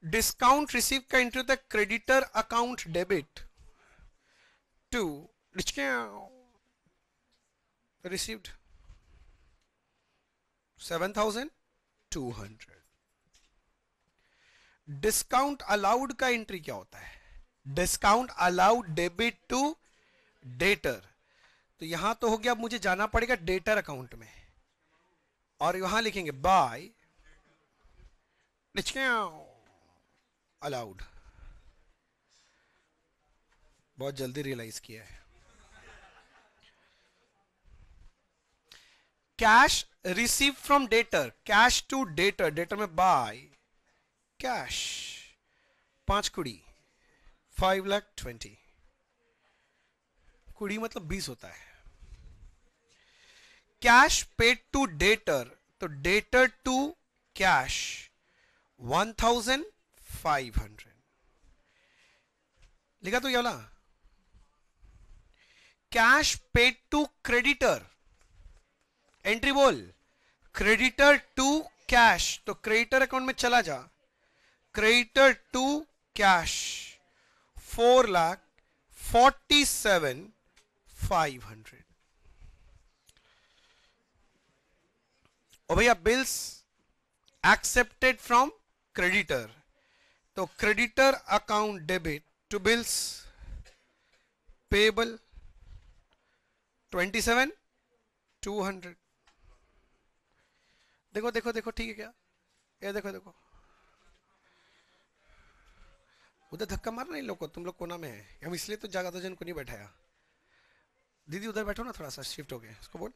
डिस्काउंट रिसीव का एंट्री होता है creditor account debit to received 7,200. Discount allowed का एंट्री क्या होता है? Discount allowed debit to debtor, तो यहां तो हो गया. अब मुझे जाना पड़ेगा डेटर अकाउंट में और यहां लिखेंगे बाय अलाउड बहुत जल्दी रियलाइज किया है। Cash receive from debtor, cash to debtor, debtor में बाय कैश 5 कुड़ी 5,20,000, कुड़ी मतलब 20 होता है। कैश पेड टू डेटर, तो डेटर टू कैश 1,500 लिखा तो ये वाला। Cash paid to creditor, entry बोल, क्रेडिटर टू कैश, तो क्रेडिटर अकाउंट में चला जा, क्रेडिटर टू कैश 4,47,500। और भैया बिल्स एक्सेप्टेड फ्रॉम क्रेडिटर, तो creditor account debit to bills payable 27,200। देखो देखो देखो ठीक है क्या, ये देखो देखो, उधर धक्का मारना इन लोग को, तुम लोग कोना में है, हम इसलिए तो ज्यादा जन को नहीं बैठाया। दीदी उधर बैठो ना, थोड़ा सा शिफ्ट हो गए, उसको बोल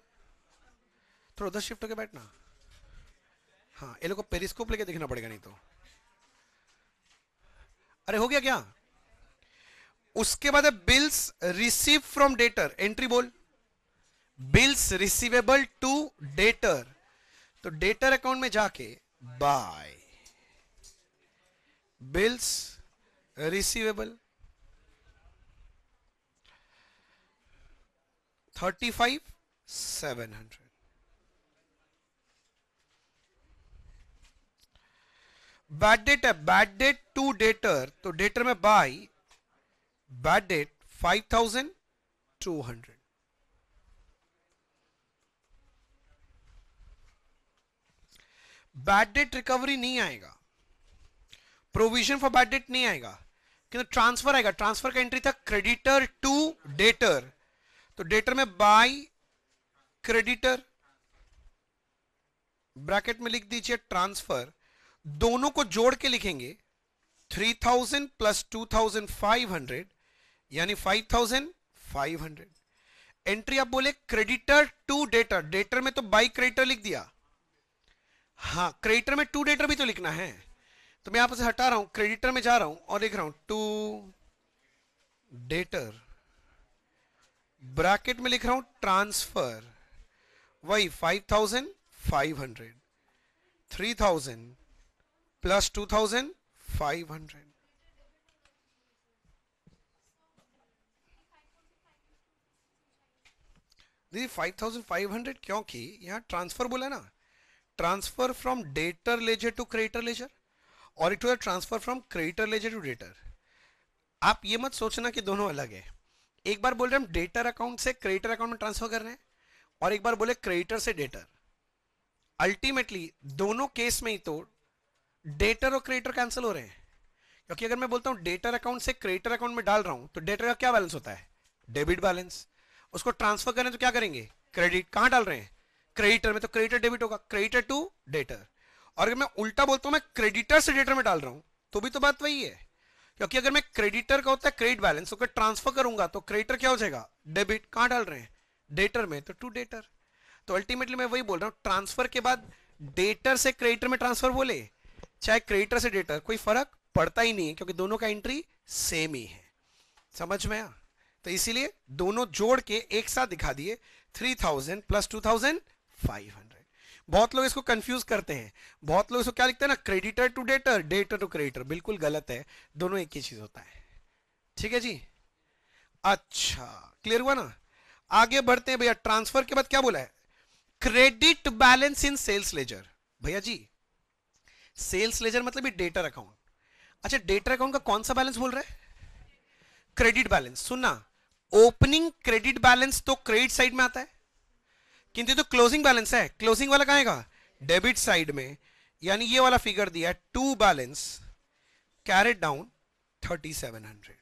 थोड़ा उधर शिफ्ट होके बैठना। हाँ, ये लोग को पेरिस्कोप लेके देखना पड़ेगा नहीं तो। अरे हो गया क्या? उसके बाद है bills receive from debtor, entry बोल, बिल्स रिसीवेबल टू डेटर, तो डेटर अकाउंट में जाके by bills receivable 35,700। Bad debt है, बैड डेट टू डेटर, तो डेटर में by bad debt 5,200। Bad debt recovery नहीं आएगा, प्रोविजन फॉर बैड डेट नहीं आएगा, किंतु ट्रांसफर आएगा। ट्रांसफर का एंट्री था क्रेडिटर टू डेटर, तो डेटर में बाय क्रेडिटर, ब्रैकेट में लिख दीजिए ट्रांसफर, दोनों को जोड़ के लिखेंगे 3,000 प्लस 2,500 यानी 5,500। एंट्री आप बोले क्रेडिटर टू डेटर, डेटर में तो बाय क्रेडिटर लिख दिया, हाँ क्रेडिटर में टू डेटर भी तो लिखना है, तो मैं यहां से हटा रहा हूं, क्रेडिटर में जा रहा हूं और लिख रहा हूं टू डेटर, ब्रैकेट में लिख रहा हूं ट्रांसफर, वही 5,500, 3,000 प्लस 2,500। दीदी 5,500 क्योंकि यहां ट्रांसफर बोला ना, transfer from debtor ledger to creditor ledger, और it was transfer from creditor ledger to debtor. आप ये मत सोचना कि दोनों अलग है, एक बार बोल रहे हम डेटर अकाउंट से क्रेडिटर अकाउंट में ट्रांसफर कर रहे हैं, और एक बार बोले क्रेडिटर से डेटर। अल्टीमेटली दोनों केस में ही तो डेटर और क्रेडिटर कैंसिल हो रहे हैं, क्योंकि अगर मैं बोलता हूं डेटर अकाउंट से क्रेडिटर अकाउंट में डाल रहा हूं, तो डेटर का क्या बैलेंस होता है? Debit balance. उसको ट्रांसफर करें तो क्या करेंगे? क्रेडिट। कहां डाल रहे हैं? क्रेडिटर में, तो क्रेडिटर डेबिट होगा, क्रेडिटर टू डेटर। और अगर मैं उल्टा बोलता हूं मैं क्रेडिटर से डेटर में डाल रहा हूं, तो भी तो बात वही है, क्योंकि अगर मैं क्रेडिटर का होता है क्रेडिट बैलेंस, तो ट्रांसफर करूंगा तो क्रेडिटर क्या हो जाएगा? डेबिट। कहां डाल रहे हैं? डेटर में, तो टू डेटर। तो अल्टीमेटली मैं वही बोल रहा हूं, ट्रांसफर के बाद डेटर से क्रेडिटर में ट्रांसफर बोले चाहे क्रेडिटर से डेटर, कोई फर्क पड़ता ही नहीं है, क्योंकि दोनों का एंट्री सेम ही है। समझ में आया? तो इसीलिए दोनों जोड़ के एक साथ दिखा दिए 3,000 प्लस 2,500। बहुत लोग इसको कंफ्यूज करते हैं, बहुत लोग इसको क्या लिखते हैं ना, creditor to debtor, debtor to creditor. बिल्कुल गलत है, दोनों एक ही चीज होता है। ठीक है जी, अच्छा क्लियर हुआ ना? आगे बढ़ते हैं भैया। ट्रांसफर के बाद क्या बोला है? Credit balance in sales ledger. भैया जी सेल्स लेजर मतलब ये डेटर अकाउंट। अच्छा डेटर अकाउंट का कौन सा बैलेंस बोल रहे हैं? Credit balance. सुनना, ओपनिंग क्रेडिट बैलेंस तो क्रेडिट साइड में आता है, किंतु तो क्लोजिंग बैलेंस है, क्लोजिंग वाला कहां आएगा? डेबिट साइड में। यानी ये वाला फिगर दिया है, टू बैलेंस कैरेड डाउन 3,700।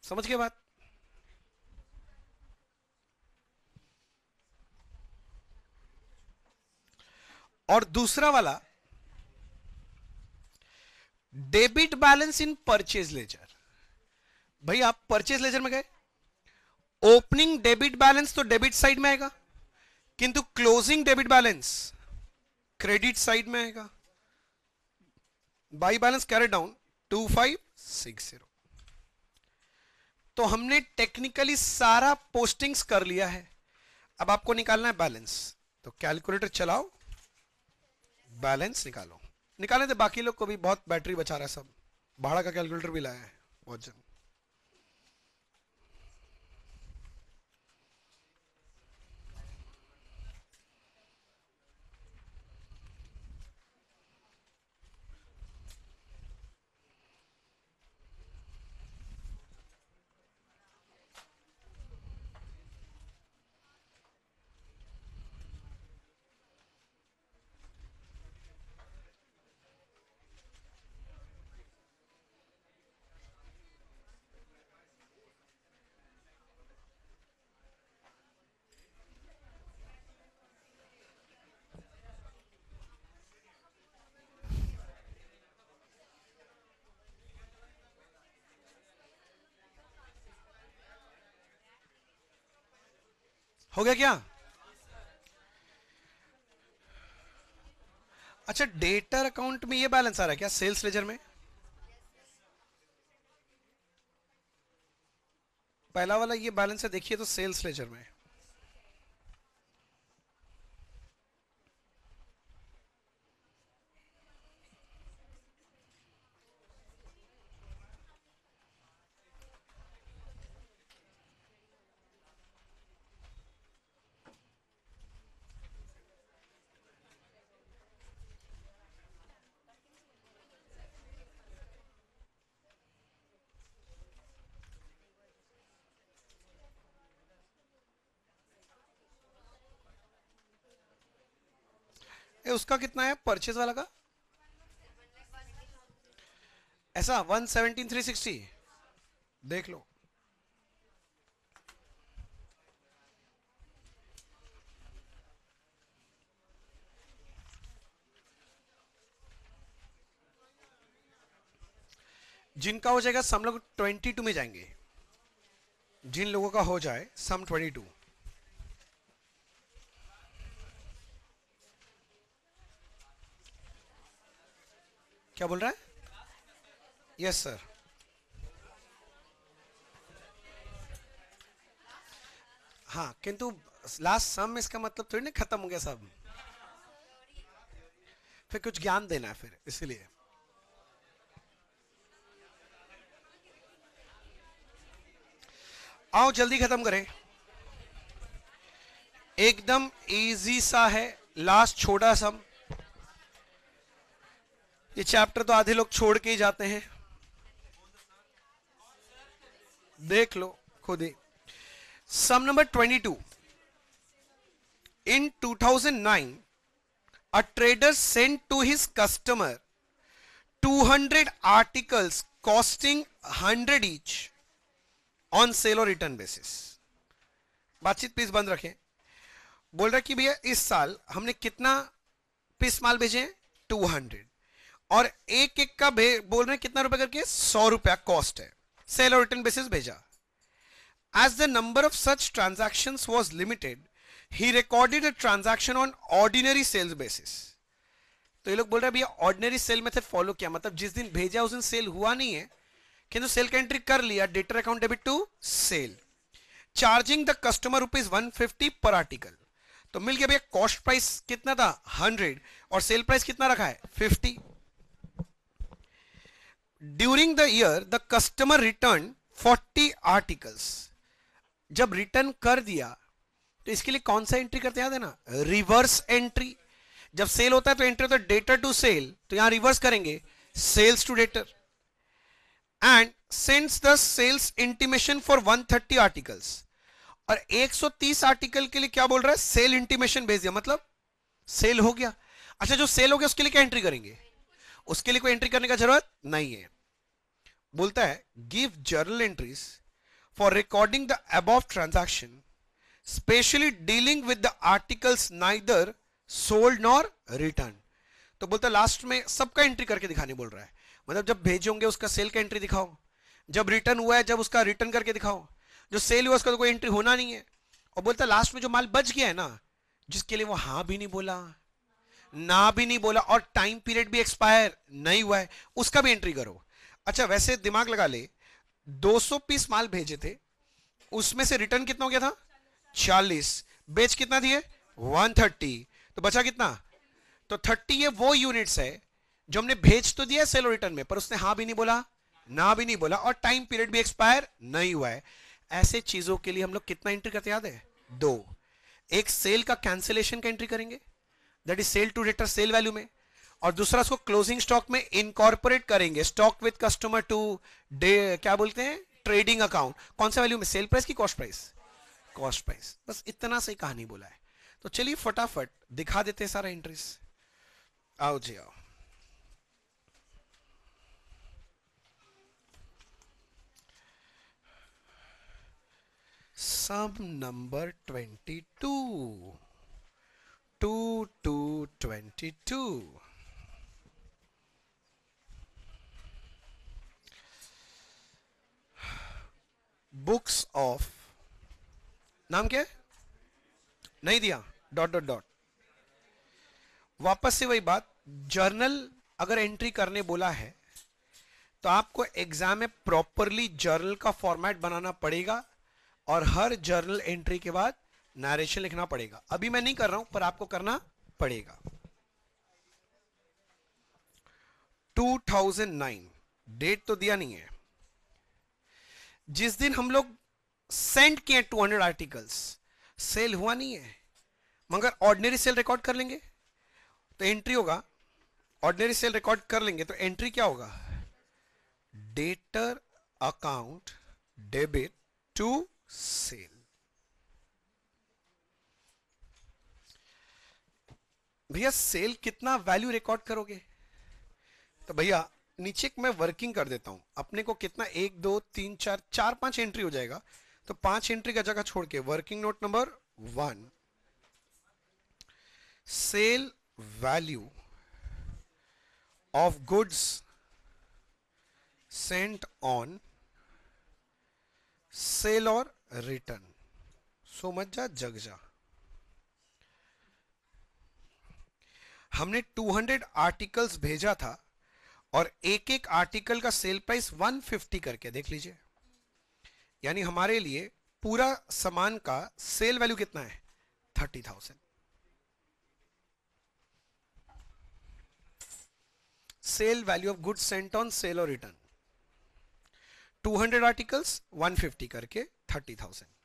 समझ गए बात? और दूसरा वाला debit balance in purchase laser. भाई आप परचेज लेजर में गए, ओपनिंग डेबिट बैलेंस तो डेबिट साइड में आएगा, किंतु closing debit balance credit side में आएगा। By balance carry down 2560। तो हमने टेक्निकली सारा पोस्टिंग्स कर लिया है, अब आपको निकालना है बैलेंस। तो कैलकुलेटर चलाओ, बैलेंस निकालो। निकालने थे बाकी लोग को भी, बहुत बैटरी बचा रहा है सब, भाड़ा का कैलकुलेटर भी लाया है बहुत जन। हो गया क्या? अच्छा, डेटर अकाउंट में ये बैलेंस आ रहा है क्या सेल्स लेजर में? पहला वाला ये बैलेंस है, देखिए तो सेल्स लेजर में। उसका कितना है परचेज वाला का? ऐसा 117,360 देख लो। जिनका हो जाएगा सम लोग 22 में जाएंगे, जिन लोगों का हो जाए सम 22। क्या बोल रहा है? Yes sir. हाँ, किंतु लास्ट सम इसका मतलब थोड़ी ना खत्म हो गया सब, फिर कुछ ज्ञान देना है फिर, इसलिए। आओ जल्दी खत्म करें, एकदम इजी सा है, लास्ट छोटा सम। ये चैप्टर तो आधे लोग छोड़ के ही जाते हैं, देख लो खुद ही। सम number 22। In 2009, a trader sent to his customer 200 articles costing 100 each on sale और रिटर्न बेसिस। बातचीत प्लीज बंद रखें। बोल रहा कि भैया इस साल हमने कितना पीस माल भेजे हैं? 200, और एक एक का बोल रहे हैं कितना रुपए करके? 100 रुपया कॉस्ट है, सेल और रिटर्न बेसिस भेजा। As the number of such transactions was limited, he recorded a transaction on ordinary sales basis. तो ये लोग बोल रहे हैं भैया ऑर्डिनरी सेल मेथड फॉलो किया, मतलब जिस दिन भेजा उस दिन सेल हुआ नहीं है, किंतु सेल का एंट्री कर लिया, debtor account debit to sale, charging the customer ₹150 per article. तो मिल गया भैया, कॉस्ट प्राइस कितना था? 100, और सेल प्राइस कितना रखा है? 50। During the year the customer return 40 articles. जब रिटर्न कर दिया तो इसके लिए कौन सा एंट्री करते हैं, याद है ना? Reverse entry. जब सेल होता है तो एंट्री होता है डेटर टू सेल, तो यहां रिवर्स करेंगे sales to debtor. And sends the sales intimation for 130 articles, और 130 आर्टिकल के लिए क्या बोल रहा है? सेल इंटीमेशन भेज दिया, मतलब सेल हो गया। अच्छा, जो सेल हो गया उसके लिए क्या एंट्री करेंगे? उसके लिए कोई एंट्री करने का जरूरत नहीं है। बोलता है give journal entries for recording the above transaction, specially dealing with the articles neither sold nor returned। तो बोलता है लास्ट में सबका एंट्री करके दिखाने बोल रहा है, मतलब जब भेजे होंगे उसका सेल का एंट्री दिखाओ, जब रिटर्न हुआ है, जब उसका रिटर्न करके दिखाओ। जो सेल हुआ उसका तो कोई एंट्री होना नहीं है। और बोलता लास्ट में जो माल बच गया है ना, जिसके लिए वो हाँ भी नहीं बोला, ना भी नहीं बोला, और टाइम पीरियड भी एक्सपायर नहीं हुआ है, उसका भी एंट्री करो। अच्छा वैसे दिमाग लगा ले, 200 पीस माल भेजे थे, उसमें से रिटर्न कितना हो गया था 40, बेच कितना दिए 130, तो बचा कितना, तो 30 ये वो यूनिट्स है जो हमने भेज तो दिया सेल और रिटर्न में, पर उसने हाँ भी नहीं बोला, ना भी नहीं बोला, और टाइम पीरियड भी एक्सपायर नहीं हुआ है। ऐसे चीजों के लिए हम लोग कितना एंट्री करते याद है, 2। एक सेल का कैंसिलेशन का एंट्री करेंगे, that is sale to debtor sale value में, और दूसरा उसको क्लोजिंग स्टॉक में इनकॉर्पोरेट करेंगे, stock with customer today, क्या बोलते हैं, ट्रेडिंग अकाउंट। कौन सा वैल्यू में, सेल प्राइस की कॉस्ट प्राइस, कॉस्ट प्राइस। बस इतना सही कहानी बोला है। तो चलिए फटाफट दिखा देते हैं सारा एंट्रीज। आओ जी आओ। सम नंबर 22, 2 to 22। बुक्स ऑफ, नाम क्या है, नहीं दिया, डॉट डॉट डॉट। वापस से वही बात, जर्नल अगर एंट्री करने बोला है तो आपको एग्जाम में प्रॉपरली जर्नल का फॉर्मेट बनाना पड़ेगा, और हर जर्नल एंट्री के बाद नरेशन लिखना पड़ेगा। अभी मैं नहीं कर रहा हूं, पर आपको करना पड़ेगा। 2009 डेट तो दिया नहीं है, जिस दिन हम लोग सेंड किए 200 आर्टिकल्स, सेल हुआ नहीं है, मगर ऑर्डिनरी सेल रिकॉर्ड कर लेंगे तो एंट्री होगा, ऑर्डिनरी सेल रिकॉर्ड कर लेंगे तो एंट्री क्या होगा, debtor account debit to sale. भैया सेल कितना वैल्यू रिकॉर्ड करोगे, तो भैया नीचे मैं वर्किंग कर देता हूं, अपने को कितना 1 2 3 4 4 5 एंट्री हो जाएगा। तो 5 एंट्री का जगह छोड़ के working note number 1, sale value of goods sent on sale और रिटर्न। समझ जा जग जा। हमने 200 आर्टिकल्स भेजा था, और एक एक आर्टिकल का सेल प्राइस 150 करके देख लीजिए, यानी हमारे लिए पूरा सामान का सेल वैल्यू कितना है 30,000। Sale value of goods sent on sale और रिटर्न, 200 आर्टिकल्स 150 करके 30,000।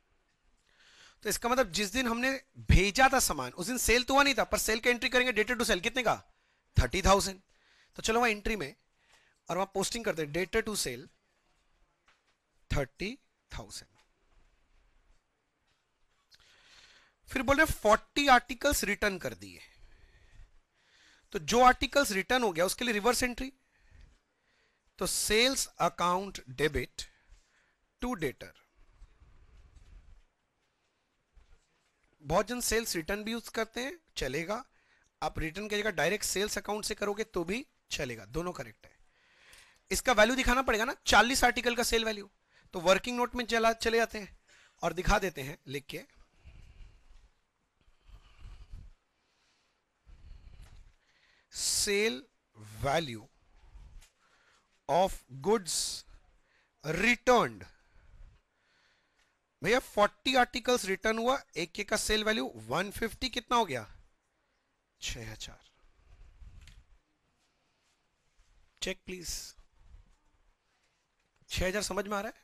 तो इसका मतलब जिस दिन हमने भेजा था सामान उस दिन सेल तो हुआ नहीं था, पर सेल का एंट्री करेंगे डेटेड टू सेल कितने का 30,000। तो चलो वहां एंट्री में और वहां पोस्टिंग करते हैं डेटेड टू सेल 30,000। फिर बोल रहे 40 आर्टिकल्स रिटर्न कर दिए, तो जो आर्टिकल्स रिटर्न हो गया उसके लिए रिवर्स एंट्री, तो sales account debit to debtor. बहुत जन सेल्स रिटर्न भी यूज करते हैं, चलेगा। आप रिटर्न की जगह डायरेक्ट सेल्स अकाउंट से करोगे तो भी चलेगा, दोनों करेक्ट है। इसका वैल्यू दिखाना पड़ेगा ना, 40 आर्टिकल का सेल वैल्यू, तो वर्किंग नोट में चले जाते हैं और दिखा देते हैं लिख के, sale value of goods returned. भैया 40 आर्टिकल्स रिटर्न हुआ, एक एक का सेल वैल्यू 150 कितना हो गया 6000। चेक प्लीज, 6000 समझ में आ रहा है।